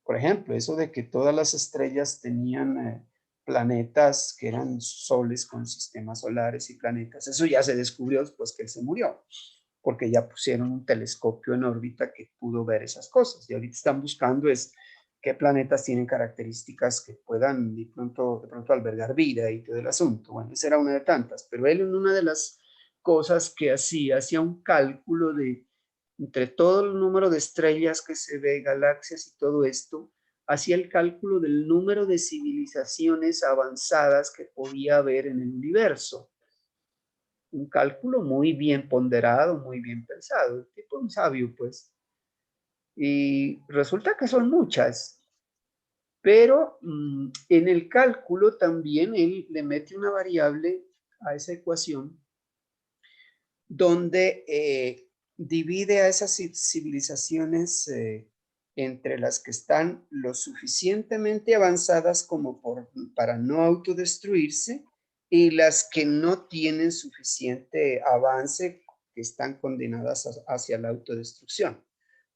Por ejemplo, eso de que todas las estrellas tenían planetas que eran soles con sistemas solares y planetas. Eso ya se descubrió después que él se murió, porque ya pusieron un telescopio en órbita que pudo ver esas cosas. Y ahorita están buscando es qué planetas tienen características que puedan de pronto albergar vida y todo el asunto. Bueno, esa era una de tantas, pero él en una de las cosas que hacía un cálculo de entre todo el número de estrellas que se ve, galaxias y todo esto, hacía el cálculo del número de civilizaciones avanzadas que podía haber en el universo. Un cálculo muy bien ponderado, muy bien pensado. El tipo un sabio, pues. Y resulta que son muchas, pero en el cálculo también él le mete una variable a esa ecuación donde divide a esas civilizaciones entre las que están lo suficientemente avanzadas como para no autodestruirse y las que no tienen suficiente avance, que están condenadas hacia la autodestrucción.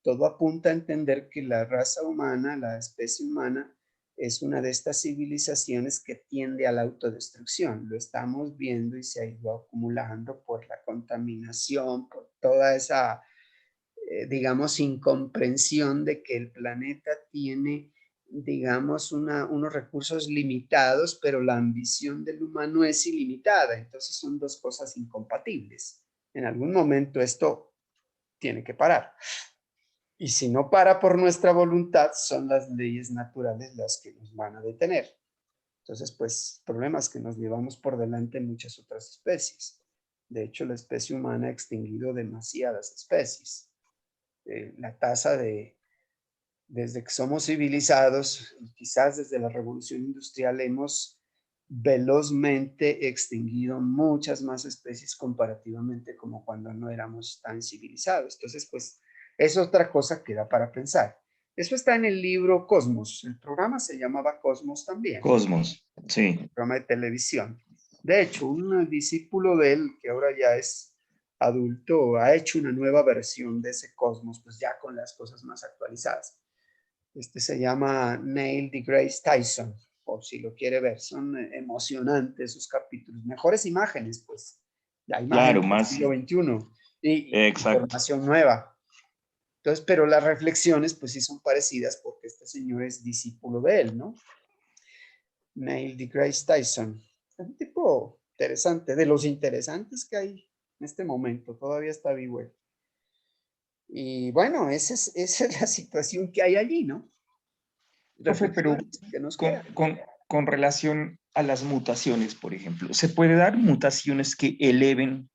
Todo apunta a entender que la raza humana, la especie humana, es una de estas civilizaciones que tiende a la autodestrucción. Lo estamos viendo y se ha ido acumulando por la contaminación, por toda esa, digamos, incomprensión de que el planeta tiene, digamos, unos recursos limitados, pero la ambición del humano es ilimitada. Entonces son dos cosas incompatibles. En algún momento esto tiene que parar. Y si no para por nuestra voluntad, son las leyes naturales las que nos van a detener. Entonces, pues, problemas que nos llevamos por delante en muchas otras especies. De hecho, la especie humana ha extinguido demasiadas especies. La tasa desde que somos civilizados, quizás desde la revolución industrial, hemos velozmente extinguido muchas más especies comparativamente como cuando no éramos tan civilizados. Entonces, pues, es otra cosa que da para pensar. Eso está en el libro Cosmos. El programa se llamaba Cosmos también. Cosmos, sí. Programa de televisión. De hecho, un discípulo de él, que ahora ya es adulto, ha hecho una nueva versión de ese Cosmos, pues ya con las cosas más actualizadas. Este se llama Neil deGrasse Tyson, por si lo quiere ver. Son emocionantes sus capítulos. Mejores imágenes, pues. La imagen Claro, del más. siglo XXI y Exacto. información nueva. Entonces, pero las reflexiones, pues sí son parecidas porque este señor es discípulo de él, ¿no? Neil deGrasse Tyson. Es un tipo interesante, de los interesantes que hay en este momento. Todavía está vivo él. Y bueno, esa es la situación que hay allí, ¿no? Profe, pero Reflexiones que nos con, quedan. con, con relación a las mutaciones, por ejemplo, ¿se puede dar mutaciones que eleven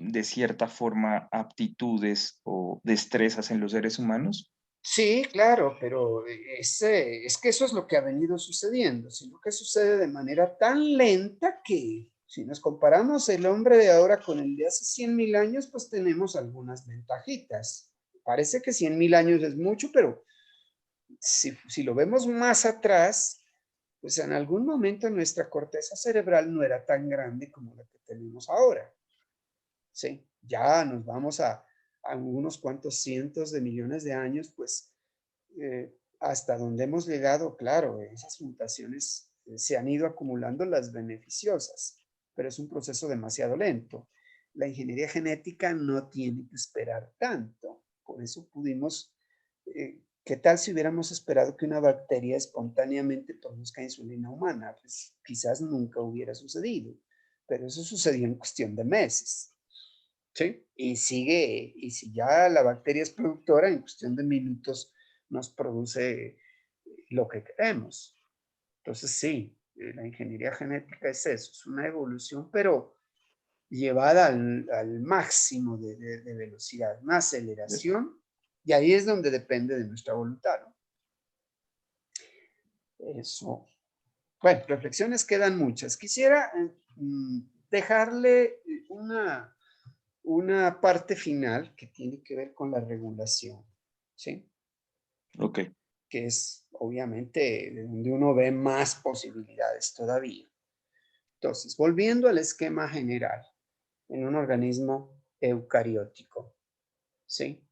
de cierta forma aptitudes o destrezas en los seres humanos? Sí, claro, pero es que eso es lo que ha venido sucediendo, sino que sucede de manera tan lenta que si nos comparamos el hombre de ahora con el de hace 100.000 años, pues tenemos algunas ventajitas. Parece que 100.000 años es mucho, pero si lo vemos más atrás, pues en algún momento nuestra corteza cerebral no era tan grande como la que tenemos ahora. Sí, ya nos vamos a unos cuantos cientos de millones de años, pues hasta donde hemos llegado, claro, esas mutaciones se han ido acumulando las beneficiosas, pero es un proceso demasiado lento. la ingeniería genética no tiene que esperar tanto. Por eso pudimos, ¿qué tal si hubiéramos esperado que una bacteria espontáneamente produzca insulina humana? Pues quizás nunca hubiera sucedido, pero eso sucedió en cuestión de meses. ¿Sí? Y sigue, y si ya la bacteria es productora, en cuestión de minutos nos produce lo que queremos. Entonces, sí, la ingeniería genética es eso, es una evolución, pero llevada al máximo de velocidad, una aceleración, y ahí es donde depende de nuestra voluntad, ¿no? Eso. Bueno, reflexiones quedan muchas. Quisiera dejarle una parte final que tiene que ver con la regulación, ¿sí? Ok. Que es obviamente de donde uno ve más posibilidades todavía. Entonces, volviendo al esquema general, en un organismo eucariótico, ¿sí?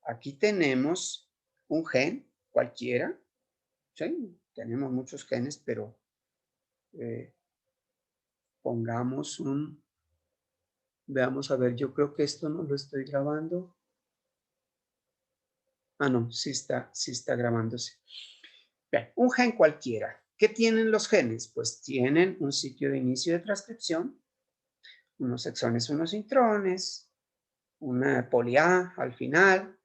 Aquí tenemos un gen cualquiera, ¿sí? Tenemos muchos genes, pero eh, pongamos veamos a ver, yo creo que esto no lo estoy grabando. Ah, no, sí está grabándose. Bien, un gen cualquiera. ¿Qué tienen los genes? Pues tienen un sitio de inicio de transcripción, unos exones, unos intrones, una poli A al final,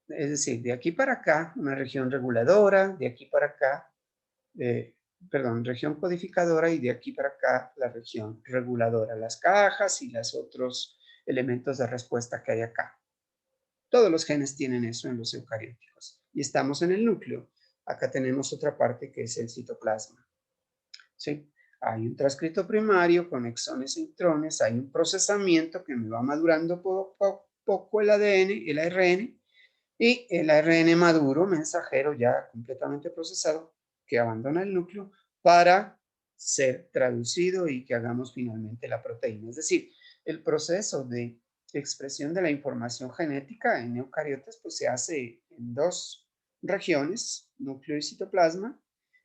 es decir, de aquí para acá, una región reguladora, de aquí para acá, perdón, región codificadora y de aquí para acá la región reguladora, las cajas y los otros elementos de respuesta que hay acá. Todos los genes tienen eso en los eucarióticos. Y estamos en el núcleo. Acá tenemos otra parte que es el citoplasma. ¿Sí? Hay un transcrito primario con exones e intrones, hay un procesamiento que me va madurando poco a poco el ADN, el ARN, y el ARN maduro, mensajero ya completamente procesado, que abandona el núcleo para ser traducido y que hagamos finalmente la proteína. Es decir, el proceso de expresión de la información genética en eucariotas pues se hace en dos regiones, núcleo y citoplasma,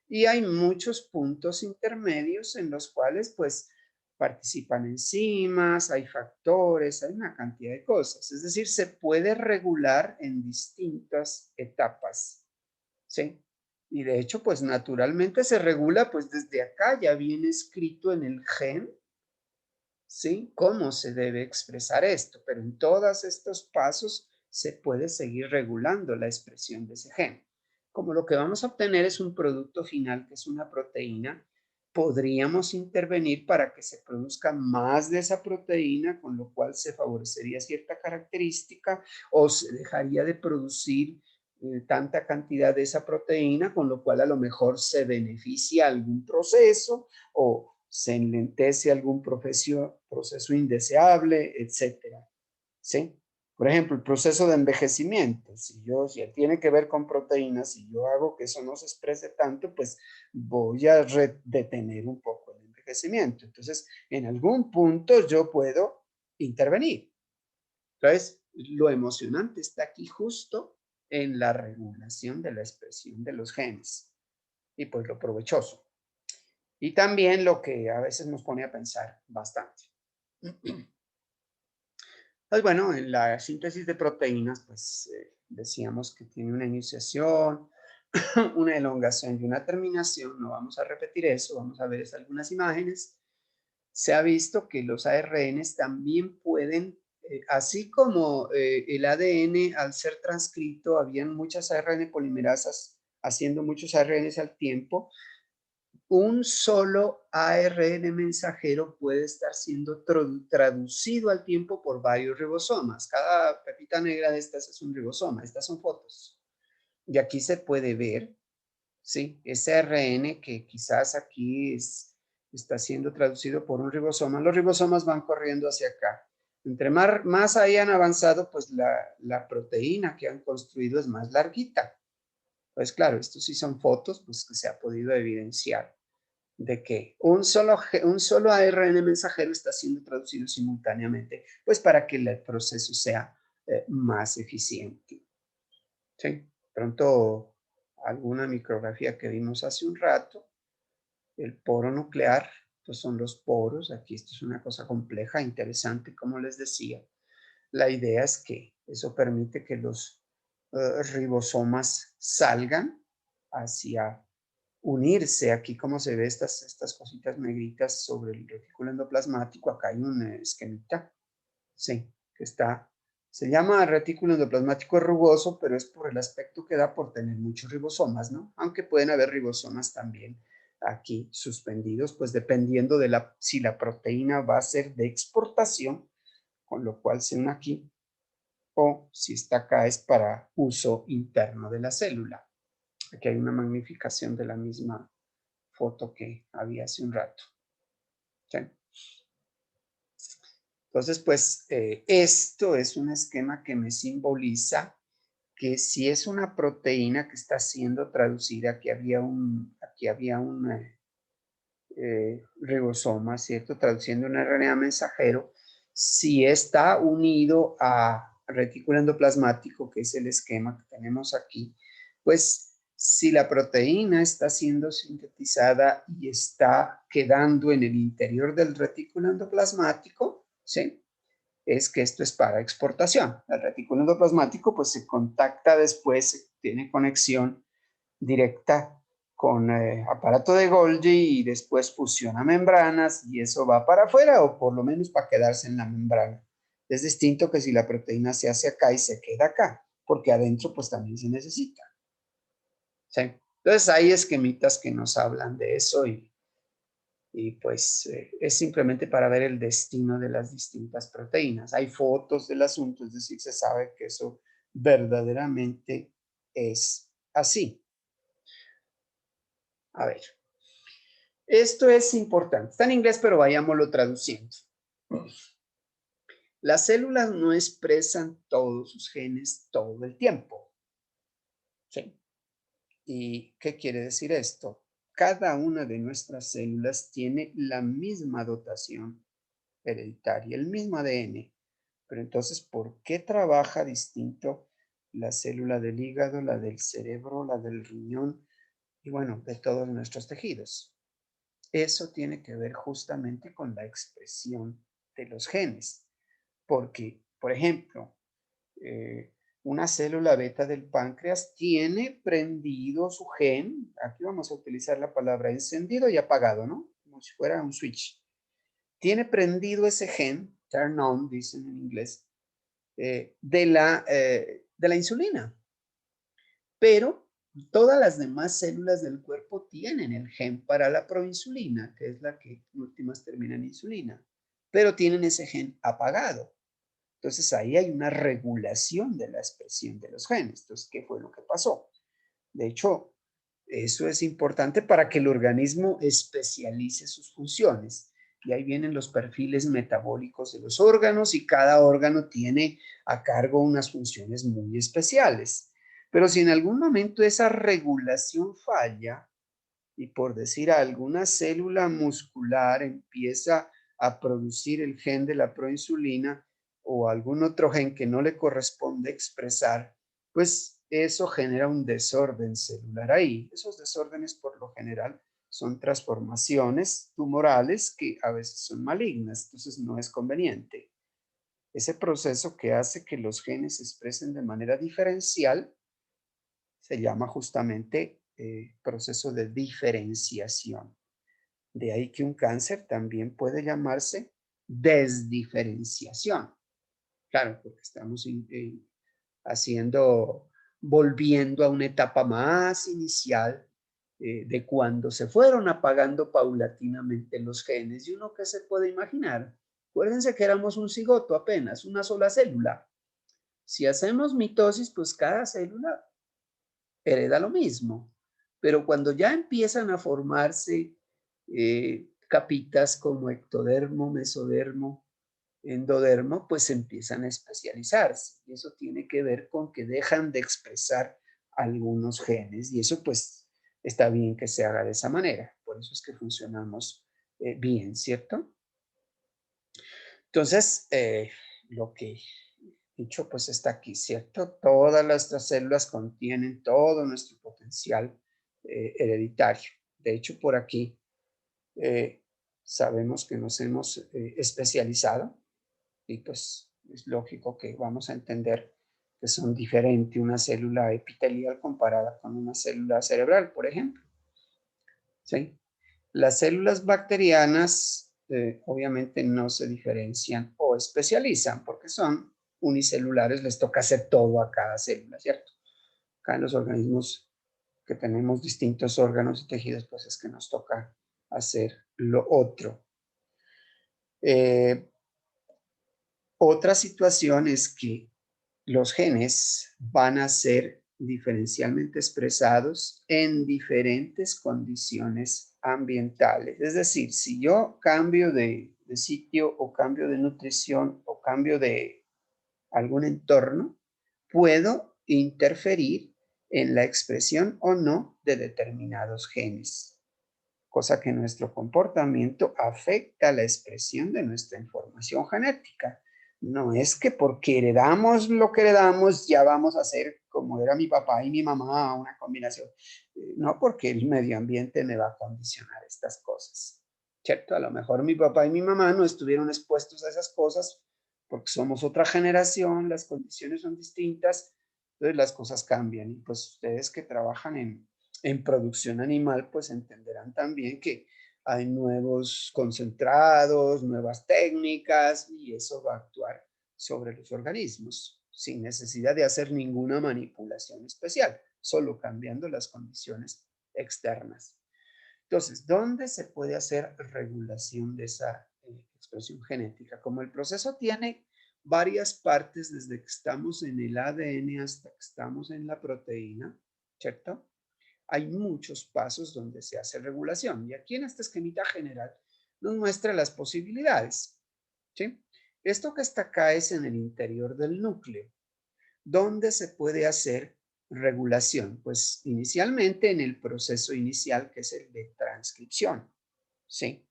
y hay muchos puntos intermedios en los cuales pues participan enzimas, hay factores, hay una cantidad de cosas. Es decir, se puede regular en distintas etapas, ¿sí? Y de hecho, pues naturalmente se regula, pues desde acá ya viene escrito en el gen, ¿sí? Cómo se debe expresar esto, pero en todos estos pasos se puede seguir regulando la expresión de ese gen. Como lo que vamos a obtener es un producto final, que es una proteína, podríamos intervenir para que se produzca más de esa proteína, con lo cual se favorecería cierta característica o se dejaría de producir tanta cantidad de esa proteína, con lo cual a lo mejor se beneficia algún proceso o se enlentece algún proceso indeseable, etcétera. ¿Sí? Por ejemplo, el proceso de envejecimiento, si tiene que ver con proteínas, si yo hago que eso no se exprese tanto, pues voy a detener un poco el envejecimiento. Entonces, en algún punto yo puedo intervenir. Entonces, lo emocionante está aquí justo en la regulación de la expresión de los genes y pues lo provechoso. Y también lo que a veces nos pone a pensar bastante. Pues bueno, en la síntesis de proteínas, pues decíamos que tiene una iniciación, una elongación y una terminación. No vamos a repetir eso, vamos a ver algunas imágenes. Se ha visto que los ARNs también pueden, así como el ADN al ser transcrito, habían muchas ARN polimerasas haciendo muchos ARNs al tiempo, un solo ARN mensajero puede estar siendo traducido al tiempo por varios ribosomas. Cada pepita negra de estas es un ribosoma. Estas son fotos. Y aquí se puede ver, ¿sí? Ese ARN que quizás aquí está siendo traducido por un ribosoma. Los ribosomas van corriendo hacia acá. Entre más hayan avanzado, pues la proteína que han construido es más larguita. Pues claro, estos sí son fotos, pues que se ha podido evidenciar de que un solo ARN mensajero está siendo traducido simultáneamente, pues para que el proceso sea más eficiente. ¿Sí? Pronto, alguna micrografía que vimos hace un rato, el poro nuclear, Estos son los poros. Aquí esto es una cosa compleja, interesante, como les decía. La idea es que eso permite que los ribosomas salgan hacia unirse. Aquí como se ve estas cositas negritas sobre el retículo endoplasmático, acá hay un esquemita, sí, que está, se llama retículo endoplasmático rugoso, pero es por el aspecto que da por tener muchos ribosomas, ¿no? Aunque pueden haber ribosomas también aquí suspendidos, pues dependiendo de si la proteína va a ser de exportación, con lo cual se une aquí, o si está acá es para uso interno de la célula. Aquí hay una magnificación de la misma foto que había hace un rato. ¿Sí? Entonces, pues esto es un esquema que me simboliza que si es una proteína que está siendo traducida, aquí había un ribosoma, ¿cierto? Traduciendo un RNA mensajero, si está unido a retículo endoplasmático, que es el esquema que tenemos aquí, pues si la proteína está siendo sintetizada y está quedando en el interior del retículo endoplasmático, ¿sí? Es que esto es para exportación. El retículo endoplasmático pues se contacta después, tiene conexión directa con aparato de Golgi y después fusiona membranas y eso va para afuera o por lo menos para quedarse en la membrana. Es distinto que si la proteína se hace acá y se queda acá, porque adentro pues también se necesita. ¿Sí? Entonces hay esquemitas que nos hablan de eso y pues es simplemente para ver el destino de las distintas proteínas. Hay fotos del asunto, es decir, se sabe que eso verdaderamente es así. A ver, esto es importante. Está en inglés, pero vayámoslo traduciendo. Las células no expresan todos sus genes todo el tiempo. ¿Sí? ¿Y qué quiere decir esto? Cada una de nuestras células tiene la misma dotación hereditaria, el mismo ADN. Pero entonces, ¿por qué trabaja distinto la célula del hígado, la del cerebro, la del riñón y bueno, de todos nuestros tejidos? Eso tiene que ver justamente con la expresión de los genes, porque, por ejemplo, una célula beta del páncreas tiene prendido su gen, aquí vamos a utilizar la palabra encendido y apagado, ¿no? Como si fuera un switch. Tiene prendido ese gen, turn on, dicen en inglés, de la insulina. Pero todas las demás células del cuerpo tienen el gen para la proinsulina, que es la que en últimas termina en insulina, pero tienen ese gen apagado. Entonces ahí hay una regulación de la expresión de los genes. Entonces, ¿qué fue lo que pasó? De hecho, eso es importante para que el organismo especialice sus funciones. Y ahí vienen los perfiles metabólicos de los órganos y cada órgano tiene a cargo unas funciones muy especiales. Pero si en algún momento esa regulación falla y por decir alguna célula muscular empieza a producir el gen de la proinsulina o algún otro gen que no le corresponde expresar, pues eso genera un desorden celular ahí. Esos desórdenes por lo general son transformaciones tumorales que a veces son malignas, entonces no es conveniente. Ese proceso que hace que los genes se expresen de manera diferencial se llama justamente proceso de diferenciación. De ahí que un cáncer también puede llamarse desdiferenciación. Claro, porque estamos volviendo a una etapa más inicial de cuando se fueron apagando paulatinamente los genes. ¿Y uno qué se puede imaginar? Acuérdense que éramos un cigoto apenas, una sola célula. Si hacemos mitosis, pues cada célula hereda lo mismo. Pero cuando ya empiezan a formarse capitas como ectodermo, mesodermo, endodermo, pues empiezan a especializarse. Y eso tiene que ver con que dejan de expresar algunos genes y eso pues está bien que se haga de esa manera. Por eso es que funcionamos bien, ¿cierto? Entonces, lo que dicho pues está aquí, ¿cierto? Todas nuestras células contienen todo nuestro potencial hereditario. De hecho, por aquí sabemos que nos hemos especializado y pues es lógico que vamos a entender que son diferentes una célula epitelial comparada con una célula cerebral, por ejemplo. ¿Sí? Las células bacterianas obviamente no se diferencian o especializan porque son unicelulares, les toca hacer todo a cada célula, ¿cierto? Acá en los organismos que tenemos distintos órganos y tejidos, pues es que nos toca hacer lo otro. Otra situación es que los genes van a ser diferencialmente expresados en diferentes condiciones ambientales. Es decir, si yo cambio de sitio o cambio de nutrición o cambio de algún entorno, puedo interferir en la expresión o no de determinados genes, cosa que nuestro comportamiento afecta la expresión de nuestra información genética. No es que porque heredamos lo que heredamos ya vamos a ser como era mi papá y mi mamá, una combinación. No porque el medio ambiente me va a condicionar estas cosas, ¿cierto? A lo mejor mi papá y mi mamá no estuvieron expuestos a esas cosas porque somos otra generación, las condiciones son distintas, entonces las cosas cambian. Y pues ustedes que trabajan en producción animal, pues entenderán también que hay nuevos concentrados, nuevas técnicas y eso va a actuar sobre los organismos sin necesidad de hacer ninguna manipulación especial, solo cambiando las condiciones externas. Entonces, ¿dónde se puede hacer regulación de esa expresión genética? Como el proceso tiene varias partes, desde que estamos en el ADN hasta que estamos en la proteína, ¿cierto? Hay muchos pasos donde se hace regulación. Y aquí en este esquemita general nos muestra las posibilidades, ¿sí? Esto que está acá es en el interior del núcleo. ¿Dónde se puede hacer regulación? Pues inicialmente en el proceso inicial, que es el de transcripción, ¿sí?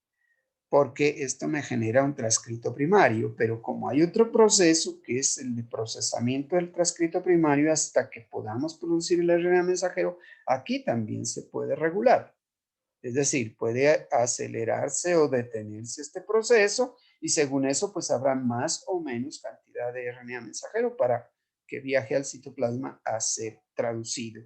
Porque esto me genera un transcrito primario, pero como hay otro proceso que es el de procesamiento del transcrito primario hasta que podamos producir el RNA mensajero, aquí también se puede regular. Es decir, puede acelerarse o detenerse este proceso y según eso pues habrá más o menos cantidad de RNA mensajero para que viaje al citoplasma a ser traducido.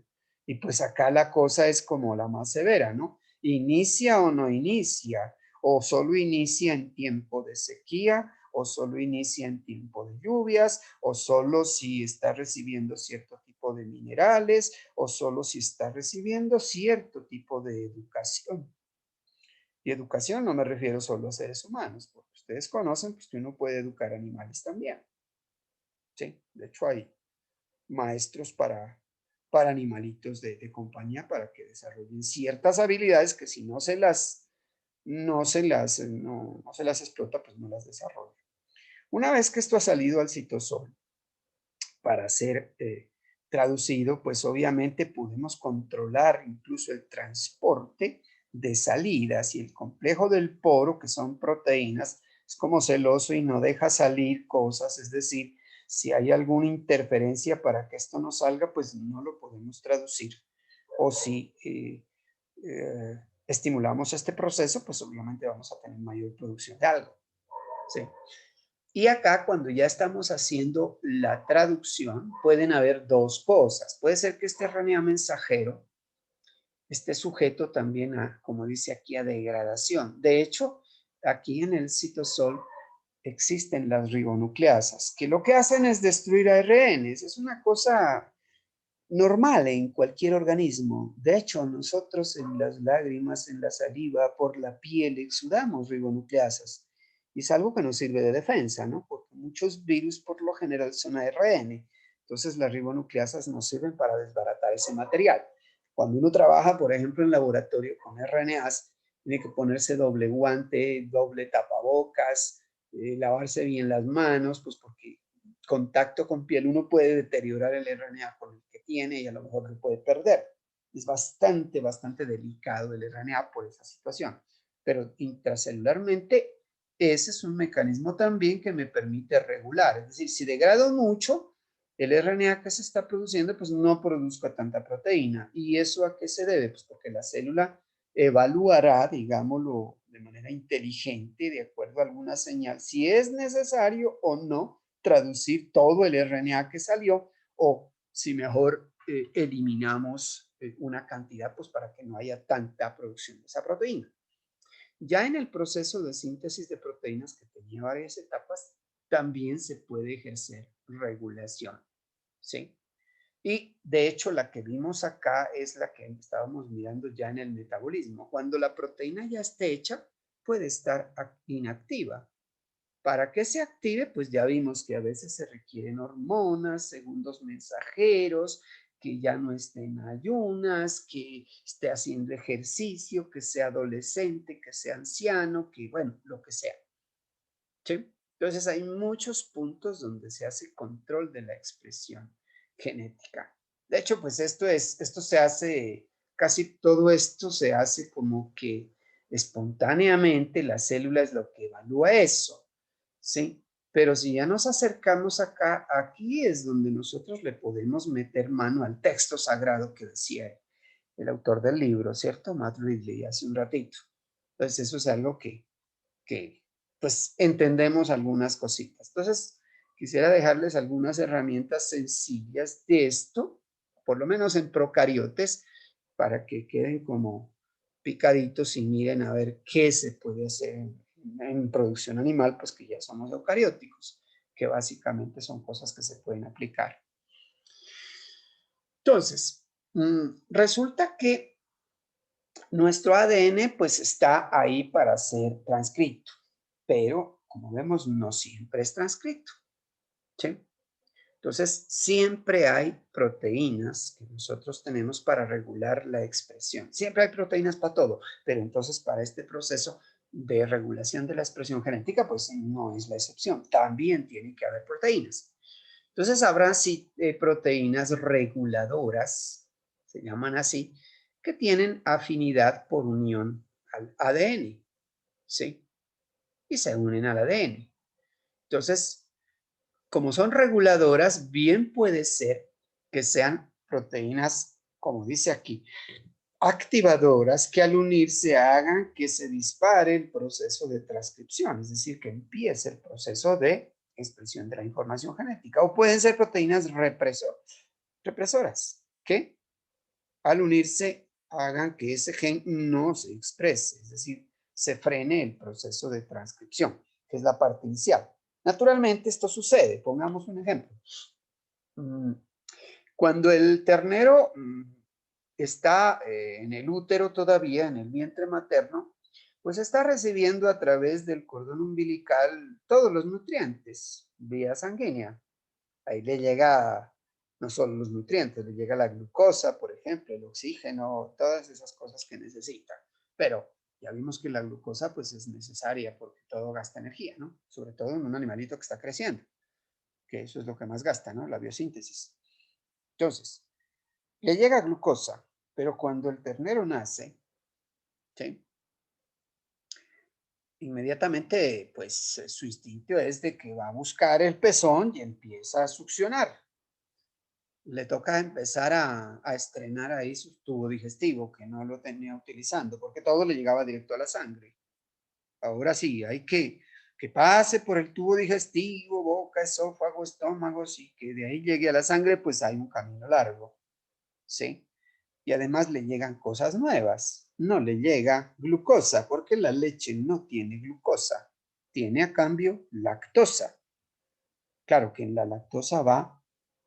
Y pues acá la cosa es como la más severa, ¿no? ¿Inicia o no inicia? ¿O solo inicia en tiempo de sequía? ¿O solo inicia en tiempo de lluvias? ¿O solo si está recibiendo cierto tipo de minerales? ¿O solo si está recibiendo cierto tipo de educación? Y educación no me refiero solo a seres humanos, porque ustedes conocen pues, que uno puede educar animales también. Sí, de hecho hay maestros para animalitos de compañía para que desarrollen ciertas habilidades que si no se las explota, pues no las desarrolla. Una vez que esto ha salido al citosol para ser traducido, pues obviamente podemos controlar incluso el transporte de salidas y el complejo del poro, que son proteínas, es como celoso y no deja salir cosas, es decir, si hay alguna interferencia para que esto no salga, pues no lo podemos traducir. O si estimulamos este proceso, pues obviamente vamos a tener mayor producción de algo. Sí. Y acá, cuando ya estamos haciendo la traducción, pueden haber dos cosas. Puede ser que este RNA mensajero esté sujeto también a, como dice aquí, a degradación. De hecho, aquí en el citosol existen las ribonucleasas, que lo que hacen es destruir ARNs. Es una cosa normal en cualquier organismo. De hecho, nosotros en las lágrimas, en la saliva, por la piel, exudamos ribonucleasas. Y es algo que nos sirve de defensa, ¿no? Porque muchos virus por lo general son ARN. Entonces las ribonucleasas nos sirven para desbaratar ese material. Cuando uno trabaja, por ejemplo, en laboratorio con RNAs, tiene que ponerse doble guante, doble tapabocas, lavarse bien las manos, pues porque contacto con piel uno puede deteriorar el RNA con el que tiene y a lo mejor lo puede perder. Es bastante delicado el RNA por esa situación. Pero intracelularmente, ese es un mecanismo también que me permite regular. Es decir, si degrado mucho, el RNA que se está produciendo, pues no produzca tanta proteína. ¿Y eso a qué se debe? Pues porque la célula evaluará, digámoslo de manera inteligente, de acuerdo a alguna señal, si es necesario o no traducir todo el RNA que salió, o si mejor eliminamos una cantidad, pues para que no haya tanta producción de esa proteína. Ya en el proceso de síntesis de proteínas, que tenía varias etapas, también se puede ejercer regulación, ¿sí? Y de hecho la que vimos acá es la que estábamos mirando ya en el metabolismo. Cuando la proteína ya esté hecha, puede estar inactiva. Para que se active, pues ya vimos que a veces se requieren hormonas, segundos mensajeros, que ya no esté en ayunas, que esté haciendo ejercicio, que sea adolescente, que sea anciano, que bueno, lo que sea. ¿Sí? Entonces hay muchos puntos donde se hace control de la expresión genética. De hecho, pues esto se hace, casi todo esto se hace como que espontáneamente, la célula es lo que evalúa eso, ¿sí? Pero si ya nos acercamos acá, aquí es donde nosotros le podemos meter mano al texto sagrado que decía el autor del libro, ¿cierto? Matt Ridley, hace un ratito. Entonces eso es algo que pues entendemos algunas cositas. Entonces, quisiera dejarles algunas herramientas sencillas de esto, por lo menos en procariotes, para que queden como picaditos y miren a ver qué se puede hacer en producción animal, pues que ya somos eucarióticos, que básicamente son cosas que se pueden aplicar. Entonces, resulta que nuestro ADN pues está ahí para ser transcrito, pero como vemos no siempre es transcrito, ¿sí? Entonces siempre hay proteínas que nosotros tenemos para regular la expresión. Siempre hay proteínas para todo, pero entonces para este proceso de regulación de la expresión genética pues no es la excepción. También tiene que haber proteínas. Entonces habrá sí proteínas reguladoras, se llaman así, que tienen afinidad por unión al ADN, ¿sí? Y se unen al ADN. Entonces, como son reguladoras, bien puede ser que sean proteínas, como dice aquí, activadoras que al unirse hagan que se dispare el proceso de transcripción, es decir, que empiece el proceso de expresión de la información genética. O pueden ser proteínas represoras, que al unirse hagan que ese gen no se exprese, es decir, se frene el proceso de transcripción, que es la parte inicial. Naturalmente esto sucede, pongamos un ejemplo. Cuando el ternero está en el útero todavía, en el vientre materno, pues está recibiendo a través del cordón umbilical todos los nutrientes vía sanguínea. Ahí le llega no solo los nutrientes, le llega la glucosa, por ejemplo, el oxígeno, todas esas cosas que necesita. Pero ya vimos que la glucosa pues es necesaria porque todo gasta energía, ¿no? Sobre todo en un animalito que está creciendo, que eso es lo que más gasta, ¿no? La biosíntesis. Entonces, le llega glucosa, pero cuando el ternero nace, ¿sí? Inmediatamente, pues su instinto es de que va a buscar el pezón y empieza a succionar. Le toca empezar a estrenar ahí su tubo digestivo, que no lo tenía utilizando, porque todo le llegaba directo a la sangre. Ahora sí, hay que pase por el tubo digestivo, boca, esófago, estómago, y que de ahí llegue a la sangre, pues hay un camino largo, ¿sí? Y además le llegan cosas nuevas. No le llega glucosa, porque la leche no tiene glucosa, tiene a cambio lactosa. Claro que en la lactosa va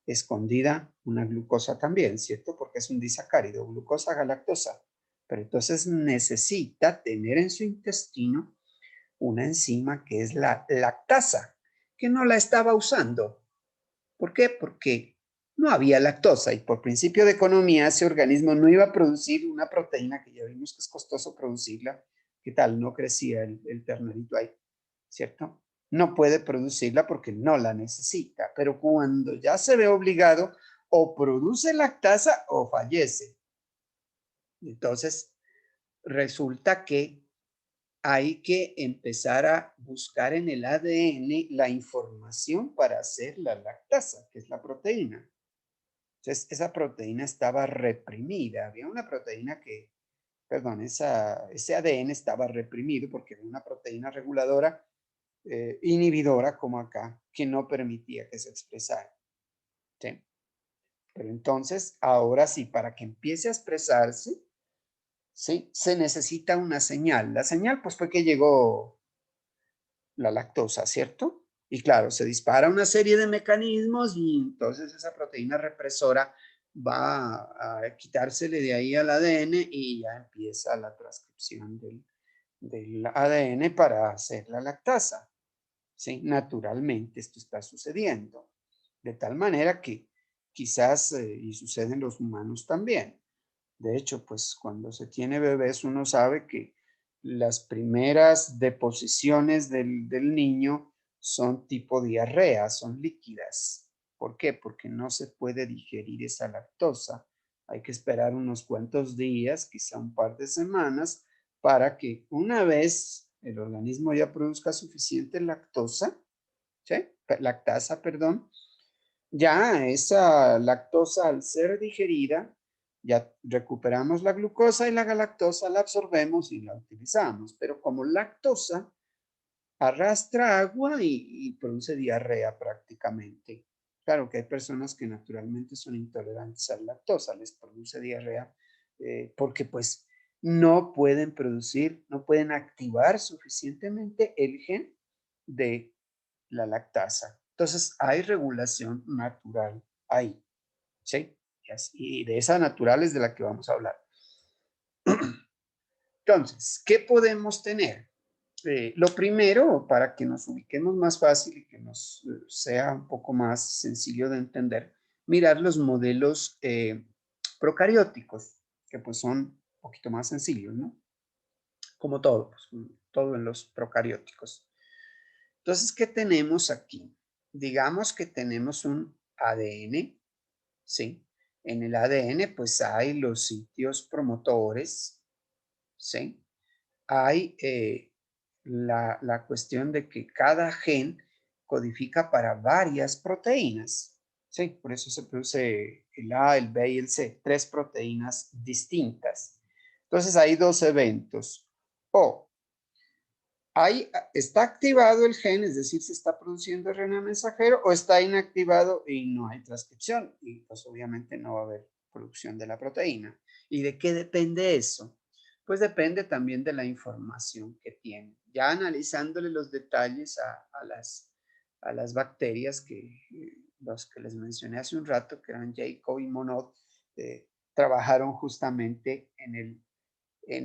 escondida una glucosa también, ¿cierto? Porque es un disacárido, glucosa, galactosa. Pero entonces necesita tener en su intestino una enzima que es la lactasa, que no la estaba usando. ¿Por qué? Porque no había lactosa y por principio de economía ese organismo no iba a producir una proteína que ya vimos que es costoso producirla. ¿Qué tal? No crecía el ternerito ahí, ¿cierto? No puede producirla porque no la necesita, pero cuando ya se ve obligado, o produce lactasa o fallece. Entonces, resulta que hay que empezar a buscar en el ADN la información para hacer la lactasa, que es la proteína. Entonces, esa proteína estaba reprimida. Había una proteína que perdón, ese ADN estaba reprimido porque era una proteína reguladora, inhibidora como acá, que no permitía que se expresara. ¿Sí? Pero entonces, ahora sí, para que empiece a expresarse, ¿sí? Se necesita una señal. La señal, pues, fue que llegó la lactosa, ¿cierto? Y claro, se dispara una serie de mecanismos y entonces esa proteína represora va a quitársele de ahí al ADN y ya empieza la transcripción del ADN para hacer la lactasa. ¿Sí? Naturalmente esto está sucediendo. De tal manera que quizás, y sucede en los humanos también. De hecho, pues cuando se tiene bebés uno sabe que las primeras deposiciones del niño son tipo diarrea, son líquidas. ¿Por qué? Porque no se puede digerir esa lactosa. Hay que esperar unos cuantos días, quizá un par de semanas, para que una vez el organismo ya produzca suficiente lactosa, ¿sí? Lactasa, perdón, ya esa lactosa al ser digerida, ya recuperamos la glucosa y la galactosa la absorbemos y la utilizamos, pero como lactosa arrastra agua y produce diarrea prácticamente. Claro que hay personas que naturalmente son intolerantes a la lactosa, les produce diarrea porque pues no pueden producir, no pueden activar suficientemente el gen de la lactasa. Entonces hay regulación natural ahí, ¿sí? Y de esa natural es de la que vamos a hablar. Entonces, ¿qué podemos tener? Lo primero, para que nos ubiquemos más fácil y que nos sea un poco más sencillo de entender, mirar los modelos procarióticos, que pues son un poquito más sencillos, ¿no? Como todo, pues, todo en los procarióticos. Entonces, ¿qué tenemos aquí? Digamos que tenemos un ADN, ¿sí? En el ADN, pues hay los sitios promotores, ¿sí? Hay la cuestión de que cada gen codifica para varias proteínas, ¿sí? Por eso se produce el A, el B y el C, 3 proteínas distintas. Entonces, hay dos eventos. O ahí está activado el gen, es decir, se está produciendo RNA mensajero, o está inactivado y no hay transcripción. Y pues obviamente no va a haber producción de la proteína. ¿Y de qué depende eso? Pues depende también de la información que tiene. Ya analizándole los detalles a las bacterias los que les mencioné hace un rato, que eran Jacob y Monod, trabajaron justamente en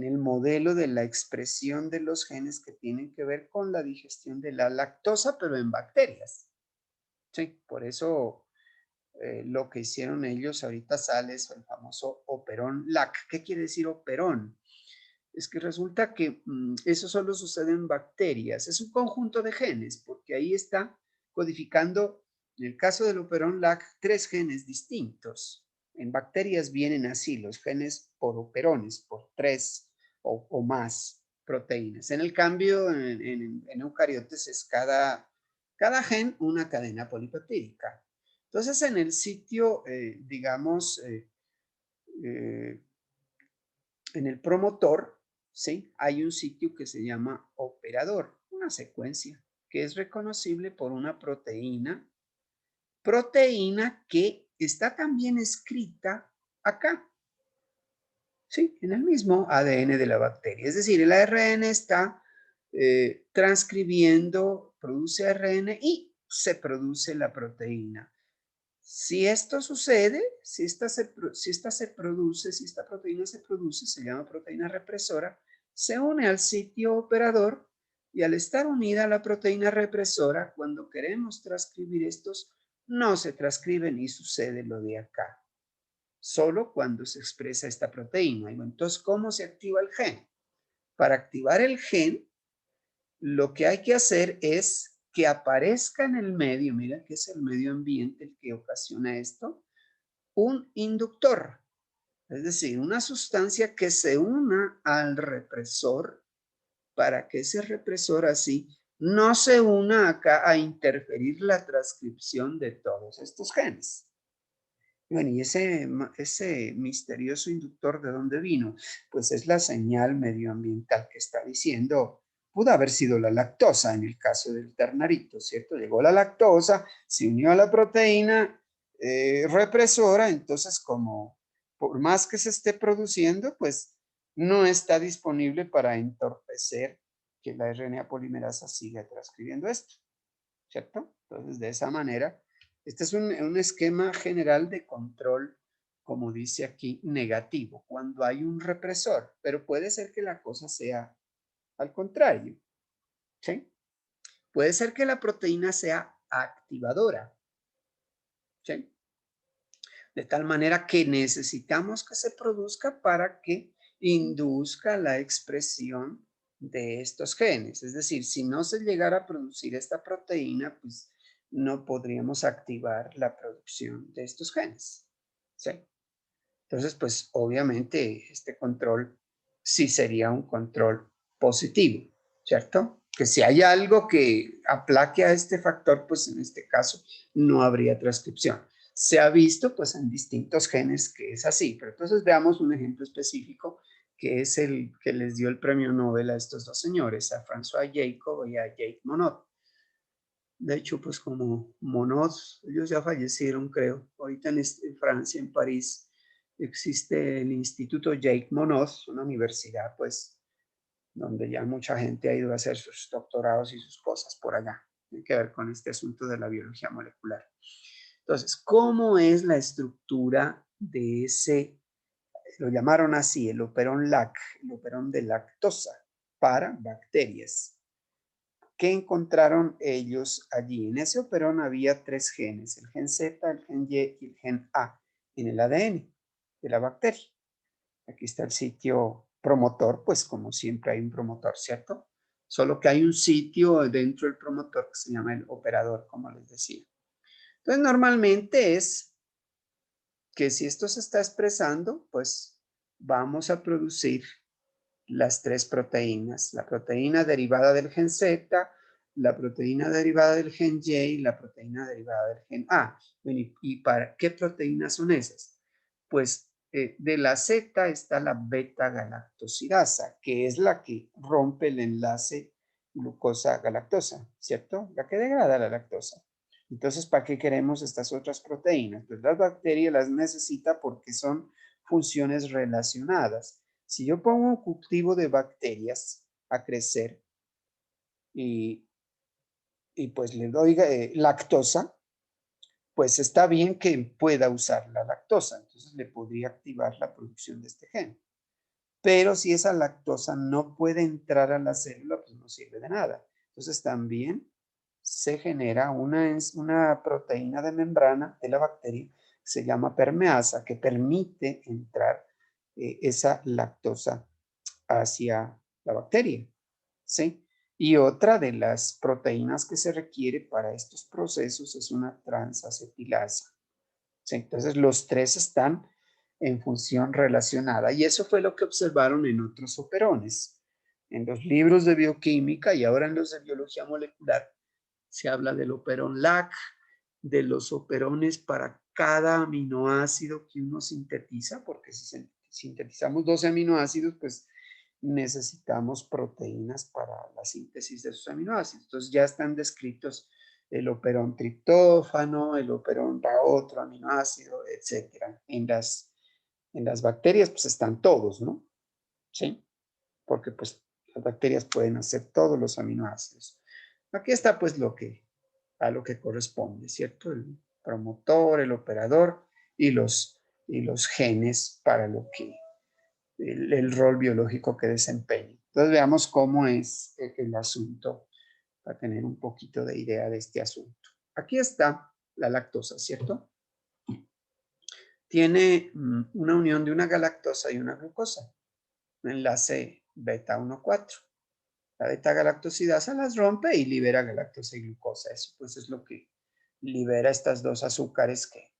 el modelo de la expresión de los genes que tienen que ver con la digestión de la lactosa, pero en bacterias. Sí, por eso lo que hicieron ellos ahorita sale es el famoso operón LAC. ¿Qué quiere decir operón? Es que resulta que eso solo sucede en bacterias. Es un conjunto de genes, porque ahí está codificando, en el caso del operón LAC, 3 genes distintos. En bacterias vienen así los genes por operones, por 3 o más proteínas. En el cambio, en eucariotes es cada gen una cadena polipeptídica. Entonces, en el sitio, digamos, en el promotor, ¿sí? Hay un sitio que se llama operador, una secuencia que es reconocible por una proteína que está también escrita acá, ¿sí? En el mismo ADN de la bacteria. Es decir, el ARN está transcribiendo, produce ARN y se produce la proteína. Si esto sucede, si esta produce, si esta proteína se produce, se llama proteína represora, se une al sitio operador y al estar unida a la proteína represora, cuando queremos transcribir estos, no se transcriben y sucede lo de acá. Solo cuando se expresa esta proteína. Entonces, ¿cómo se activa el gen? Para activar el gen, lo que hay que hacer es que aparezca en el medio, mira que es el medio ambiente el que ocasiona esto, un inductor, es decir, una sustancia que se una al represor para que ese represor así no se una acá a interferir la transcripción de todos estos genes. Bueno, y ese misterioso inductor, ¿de dónde vino? Pues es la señal medioambiental que está diciendo, pudo haber sido la lactosa en el caso del ternarito, ¿cierto? Llegó la lactosa, se unió a la proteína represora, entonces como por más que se esté produciendo, pues no está disponible para entorpecer que la RNA polimerasa siga transcribiendo esto, ¿cierto? Entonces, de esa manera, este es un esquema general de control, como dice aquí, negativo, cuando hay un represor, pero puede ser que la cosa sea al contrario, ¿sí? Puede ser que la proteína sea activadora, ¿sí? De tal manera que necesitamos que se produzca para que induzca la expresión de estos genes. Es decir, si no se llegara a producir esta proteína, pues no podríamos activar la producción de estos genes. ¿Sí? Entonces, pues obviamente este control sí sería un control positivo, ¿cierto? Que si hay algo que aplaque a este factor, pues en este caso no habría transcripción. Se ha visto pues en distintos genes que es así, pero entonces veamos un ejemplo específico que es el que les dio el premio Nobel a estos dos señores, a François Jacob y a Jake Monod. De hecho, pues como Monod, ellos ya fallecieron, creo. Ahorita en Francia, en París, existe el Instituto Jake Monod, una universidad, pues, donde ya mucha gente ha ido a hacer sus doctorados y sus cosas por allá. Tiene que ver con este asunto de la biología molecular. Entonces, ¿cómo es la estructura de ese, lo llamaron así, el operón LAC, el operón de lactosa para bacterias? ¿Qué encontraron ellos allí? En ese operón había tres genes, el gen Z, el gen Y y el gen A, en el ADN de la bacteria. Aquí está el sitio promotor, pues como siempre hay un promotor, ¿cierto? Solo que hay un sitio dentro del promotor que se llama el operador, como les decía. Entonces, normalmente es que si esto se está expresando, pues vamos a producir las tres proteínas, la proteína derivada del gen Z, la proteína derivada del gen Y y la proteína derivada del gen A. ¿Y para qué proteínas son esas? Pues de la Z está la beta-galactosidasa, que es la que rompe el enlace glucosa-galactosa, ¿cierto? La que degrada la lactosa. Entonces, ¿para qué queremos estas otras proteínas? Pues las bacterias las necesitan porque son funciones relacionadas. Si yo pongo un cultivo de bacterias a crecer y, pues le doy lactosa, pues está bien que pueda usar la lactosa, entonces le podría activar la producción de este gen. Pero si esa lactosa no puede entrar a la célula, pues no sirve de nada. Entonces también se genera una proteína de membrana de la bacteria que se llama permeasa, que permite entrar esa lactosa hacia la bacteria, ¿sí? Y otra de las proteínas que se requiere para estos procesos es una transacetilasa, ¿sí? Entonces los tres están en función relacionada y eso fue lo que observaron en otros operones. En los libros de bioquímica y ahora en los de biología molecular se habla del operón LAC, de los operones para cada aminoácido que uno sintetiza, porque si sintetizamos 12 aminoácidos, pues necesitamos proteínas para la síntesis de esos aminoácidos. Entonces ya están descritos el operón triptófano, el operón para otro aminoácido, etcétera. En las bacterias pues están todos, ¿no? Sí, porque pues las bacterias pueden hacer todos los aminoácidos. Aquí está pues a lo que corresponde, ¿cierto? El promotor, el operador y los genes para lo que el rol biológico que desempeña. Entonces veamos cómo es el asunto para tener un poquito de idea de este asunto. Aquí está la lactosa, ¿cierto? Tiene una unión de una galactosa y una glucosa, un enlace beta 1,4. La beta-galactosidasa las rompe y libera galactosa y glucosa. Eso pues es lo que libera estas dos azúcares que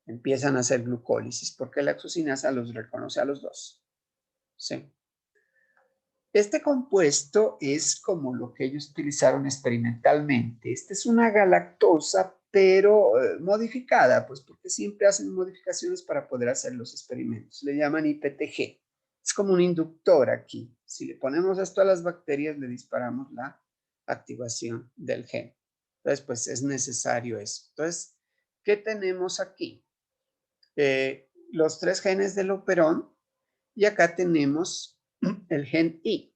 empiezan a hacer glucólisis, porque la exocinasa los reconoce a los dos. ¿Sí? Este compuesto es como lo que ellos utilizaron experimentalmente. Esta es una galactosa, pero modificada, pues porque siempre hacen modificaciones para poder hacer los experimentos. Le llaman IPTG. Es como un inductor aquí. Si le ponemos esto a las bacterias, le disparamos la activación del gen. Entonces, pues es necesario eso. Entonces, ¿qué tenemos aquí? Los 3 genes del operón, y acá tenemos el gen I,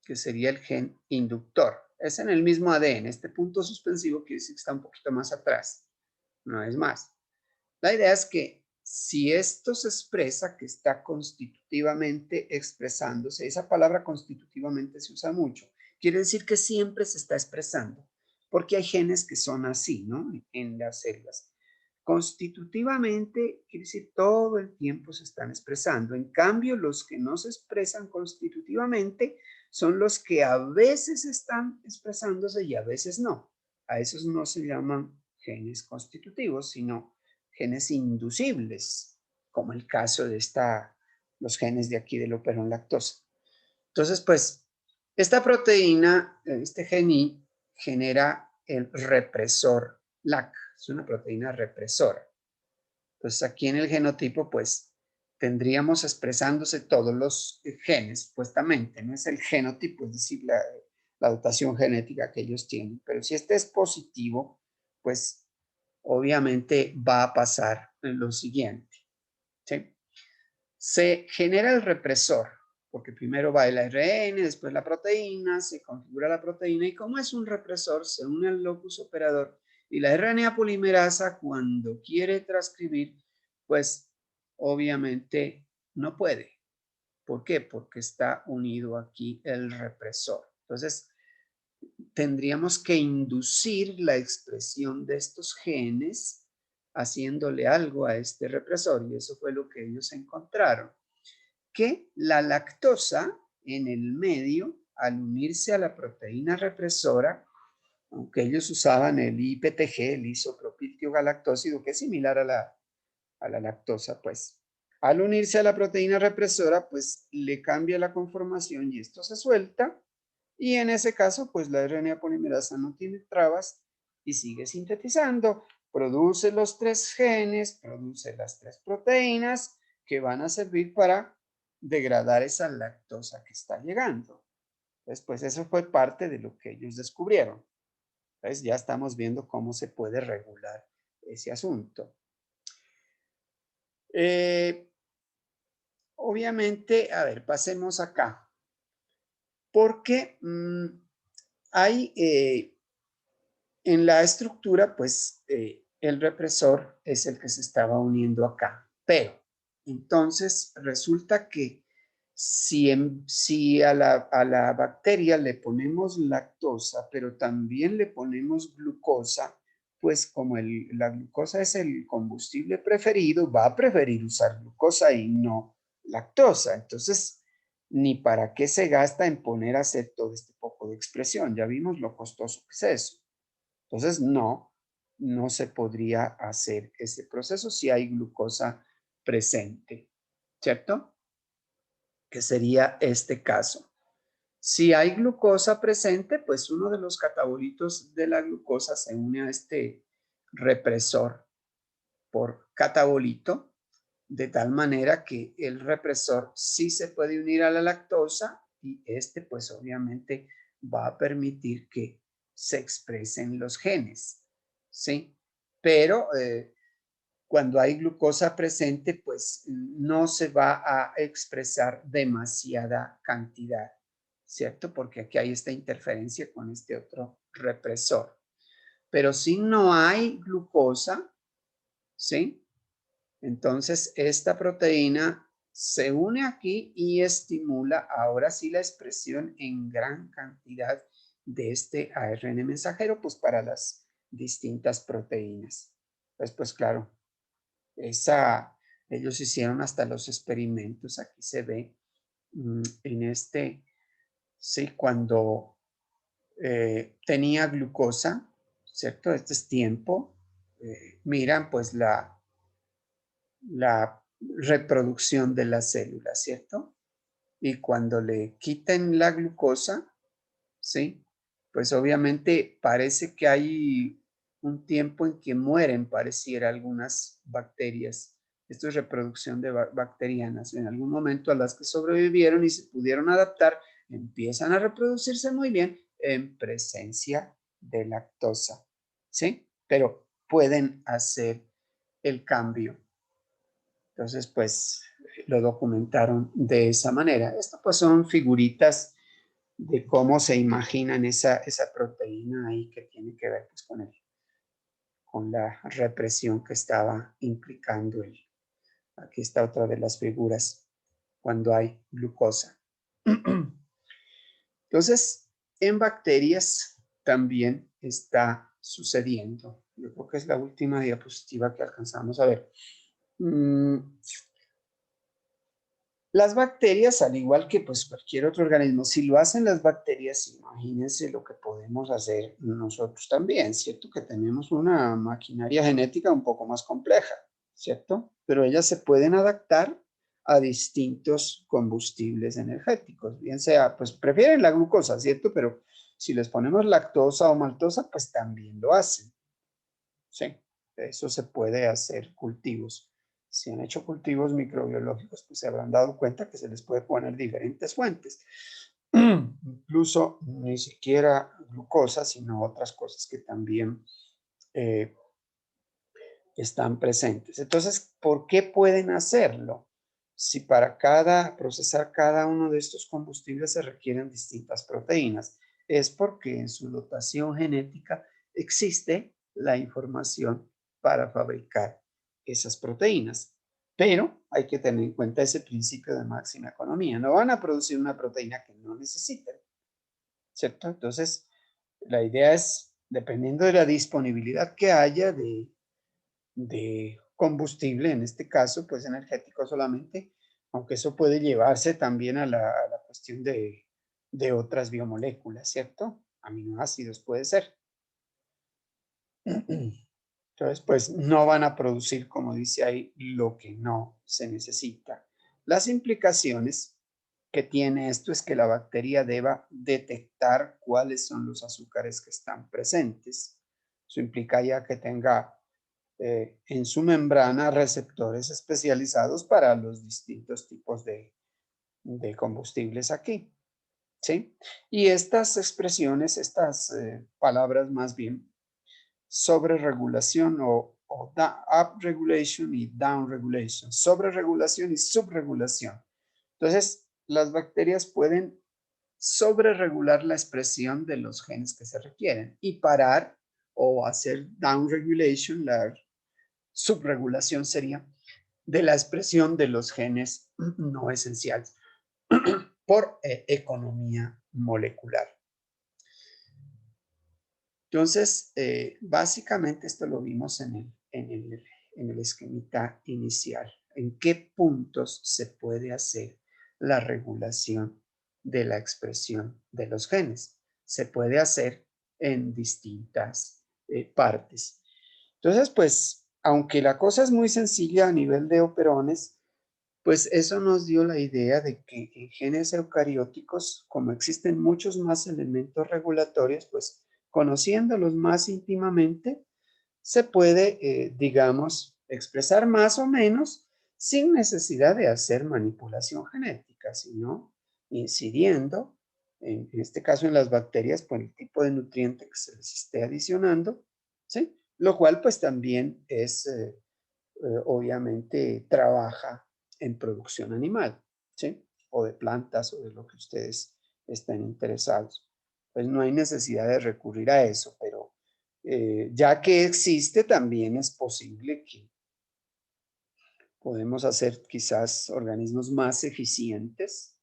que sería el gen inductor. Es en el mismo ADN. Este punto suspensivo quiere decir que está un poquito más atrás. No es más. La idea es que si esto se expresa, que está constitutivamente expresándose, esa palabra constitutivamente se usa mucho, quiere decir que siempre se está expresando, porque hay genes que son así, ¿no? En las células. Constitutivamente quiere decir todo el tiempo se están expresando. En cambio, los que no se expresan constitutivamente son los que a veces están expresándose y a veces no. A esos no se llaman genes constitutivos, sino genes inducibles, como el caso de los genes de aquí del operón lactosa. Entonces, pues, esta proteína, este gen I, genera el represor LAC, es una proteína represora. Entonces, aquí en el genotipo, pues, tendríamos expresándose todos los genes, supuestamente, no es el genotipo, es decir, la dotación genética que ellos tienen. Pero si este es positivo, pues obviamente va a pasar lo siguiente, ¿sí? Se genera el represor, porque primero va el ARN, después la proteína, se configura la proteína y como es un represor, se une al locus operador y la RNA polimerasa cuando quiere transcribir, pues obviamente no puede. ¿Por qué? Porque está unido aquí el represor. Entonces, tendríamos que inducir la expresión de estos genes haciéndole algo a este represor y eso fue lo que ellos encontraron, que la lactosa en el medio, al unirse a la proteína represora, aunque ellos usaban el IPTG, el isopropiltiogalactósido, que es similar a la lactosa, pues al unirse a la proteína represora, pues le cambia la conformación y esto se suelta. Y en ese caso, pues la RNA polimerasa no tiene trabas y sigue sintetizando. Produce los 3 genes, produce las 3 proteínas que van a servir para degradar esa lactosa que está llegando. Entonces, pues eso fue parte de lo que ellos descubrieron. Entonces, ya estamos viendo cómo se puede regular ese asunto. Obviamente, a ver, pasemos acá. Porque hay en la estructura, pues el represor es el que se estaba uniendo acá. Pero entonces resulta que si a la bacteria le ponemos lactosa, pero también le ponemos glucosa, pues como la glucosa es el combustible preferido, va a preferir usar glucosa y no lactosa. Entonces, ni para qué se gasta en poner a hacer todo este poco de expresión. Ya vimos lo costoso que es eso. Entonces, no se podría hacer ese proceso si hay glucosa presente, ¿cierto? Que sería este caso. Si hay glucosa presente, pues uno de los catabolitos de la glucosa se une a este represor por catabolito, de tal manera que el represor sí se puede unir a la lactosa y este pues obviamente va a permitir que se expresen los genes, ¿sí? Pero cuando hay glucosa presente, pues no se va a expresar demasiada cantidad, ¿cierto? Porque aquí hay esta interferencia con este otro represor. Pero si no hay glucosa, ¿sí? Entonces, esta proteína se une aquí y estimula ahora sí la expresión en gran cantidad de este ARN mensajero, pues para las distintas proteínas. Pues claro, ellos hicieron hasta los experimentos, aquí se ve en este, sí, cuando tenía glucosa, ¿cierto? Este es tiempo, miran pues la reproducción de la célula, ¿cierto? Y cuando le quiten la glucosa, ¿sí? Pues obviamente parece que hay un tiempo en que mueren, pareciera, algunas bacterias. Esto es reproducción de bacterianas. En algún momento a las que sobrevivieron y se pudieron adaptar, empiezan a reproducirse muy bien en presencia de lactosa, ¿sí? Pero pueden hacer el cambio. Entonces, pues, lo documentaron de esa manera. Esto, pues, son figuritas de cómo se imaginan esa proteína ahí que tiene que ver, pues, con la represión que estaba implicando el. Aquí está otra de las figuras cuando hay glucosa. Entonces, en bacterias también está sucediendo. Yo creo que es la última diapositiva que alcanzamos a ver. Las bacterias, al igual que pues cualquier otro organismo, si lo hacen las bacterias, imagínense lo que podemos hacer nosotros también, ¿cierto? Que tenemos una maquinaria genética un poco más compleja, ¿cierto? Pero ellas se pueden adaptar a distintos combustibles energéticos, bien sea, pues prefieren la glucosa, ¿cierto? Pero si les ponemos lactosa o maltosa, pues también lo hacen, ¿sí? Eso se puede hacer cultivos. Si han hecho cultivos microbiológicos, pues se habrán dado cuenta que se les puede poner diferentes fuentes. Incluso ni siquiera glucosa, sino otras cosas que también están presentes. Entonces, ¿por qué pueden hacerlo? Si para procesar cada uno de estos combustibles se requieren distintas proteínas, es porque en su dotación genética existe la información para fabricar esas proteínas. Pero hay que tener en cuenta ese principio de máxima economía. No van a producir una proteína que no necesiten, ¿cierto? Entonces, la idea es, dependiendo de la disponibilidad que haya de combustible, en este caso, pues energético solamente, aunque eso puede llevarse también a la cuestión de otras biomoléculas, ¿cierto? Aminoácidos puede ser. Entonces, pues no van a producir, como dice ahí, lo que no se necesita. Las implicaciones que tiene esto es que la bacteria deba detectar cuáles son los azúcares que están presentes. Eso implica ya que tenga en su membrana receptores especializados para los distintos tipos de combustibles aquí, ¿sí? Y estas expresiones, estas palabras más bien, sobreregulación o upregulation y downregulation, sobreregulación y subregulación. Entonces, las bacterias pueden sobreregular la expresión de los genes que se requieren y parar o hacer downregulation, la subregulación sería de la expresión de los genes no esenciales por economía molecular. Entonces, básicamente esto lo vimos en el esquemita inicial. ¿En qué puntos se puede hacer la regulación de la expresión de los genes? Se puede hacer en distintas partes. Entonces, pues, aunque la cosa es muy sencilla a nivel de operones, pues eso nos dio la idea de que en genes eucarióticos, como existen muchos más elementos regulatorios, pues conociéndolos más íntimamente, se puede, digamos, expresar más o menos sin necesidad de hacer manipulación genética, sino incidiendo, en este caso en las bacterias, por el tipo de nutriente que se les esté adicionando, ¿sí? Lo cual pues también es obviamente trabaja en producción animal, ¿sí? O de plantas o de lo que ustedes estén interesados. Pues no hay necesidad de recurrir a eso, pero ya que existe, también es posible que podemos hacer quizás organismos más eficientes,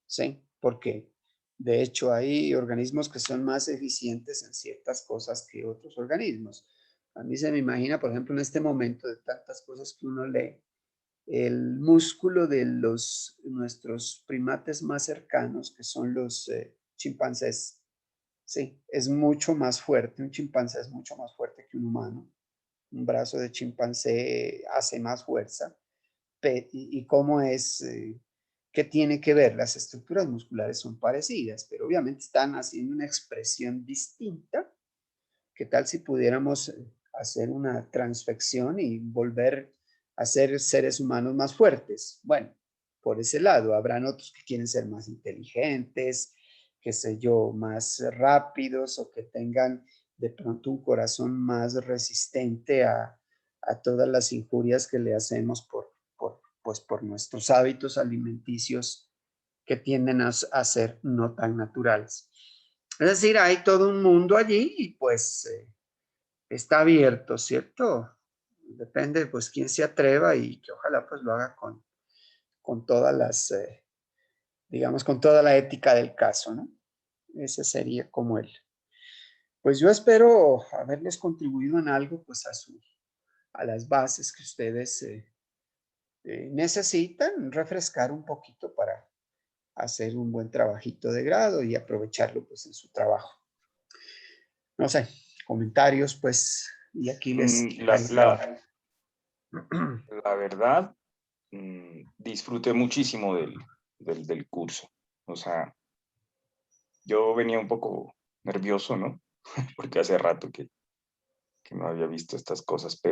¿sí? Porque de hecho hay organismos que son más eficientes en ciertas cosas que otros organismos. A mí se me imagina, por ejemplo, en este momento de tantas cosas que uno lee, el músculo de nuestros primates más cercanos, que son los chimpancés. Sí, es mucho más fuerte, un chimpancé es mucho más fuerte que un humano. Un brazo de chimpancé hace más fuerza. ¿Y cómo es? ¿Qué tiene que ver? Las estructuras musculares son parecidas, pero obviamente están haciendo una expresión distinta ¿Qué tal si pudiéramos hacer una transfección y volver a ser seres humanos más fuertes? Bueno, por ese lado, habrán otros que quieren ser más inteligentes, qué sé yo, más rápidos o que tengan de pronto un corazón más resistente a todas las injurias que le hacemos pues por nuestros hábitos alimenticios que tienden a ser no tan naturales. Es decir, hay todo un mundo allí y pues está abierto, ¿cierto? Depende pues quién se atreva y que ojalá pues lo haga con todas las, digamos, con toda la ética del caso, ¿no? Ese sería como él. Pues yo espero haberles contribuido en algo pues a las bases que ustedes necesitan refrescar un poquito para hacer un buen trabajito de grado y aprovecharlo pues en su trabajo. No sé, comentarios pues, y aquí les... La verdad, disfruté muchísimo del curso. O sea, yo venía un poco nervioso, ¿no? Porque hace rato que no había visto estas cosas, pero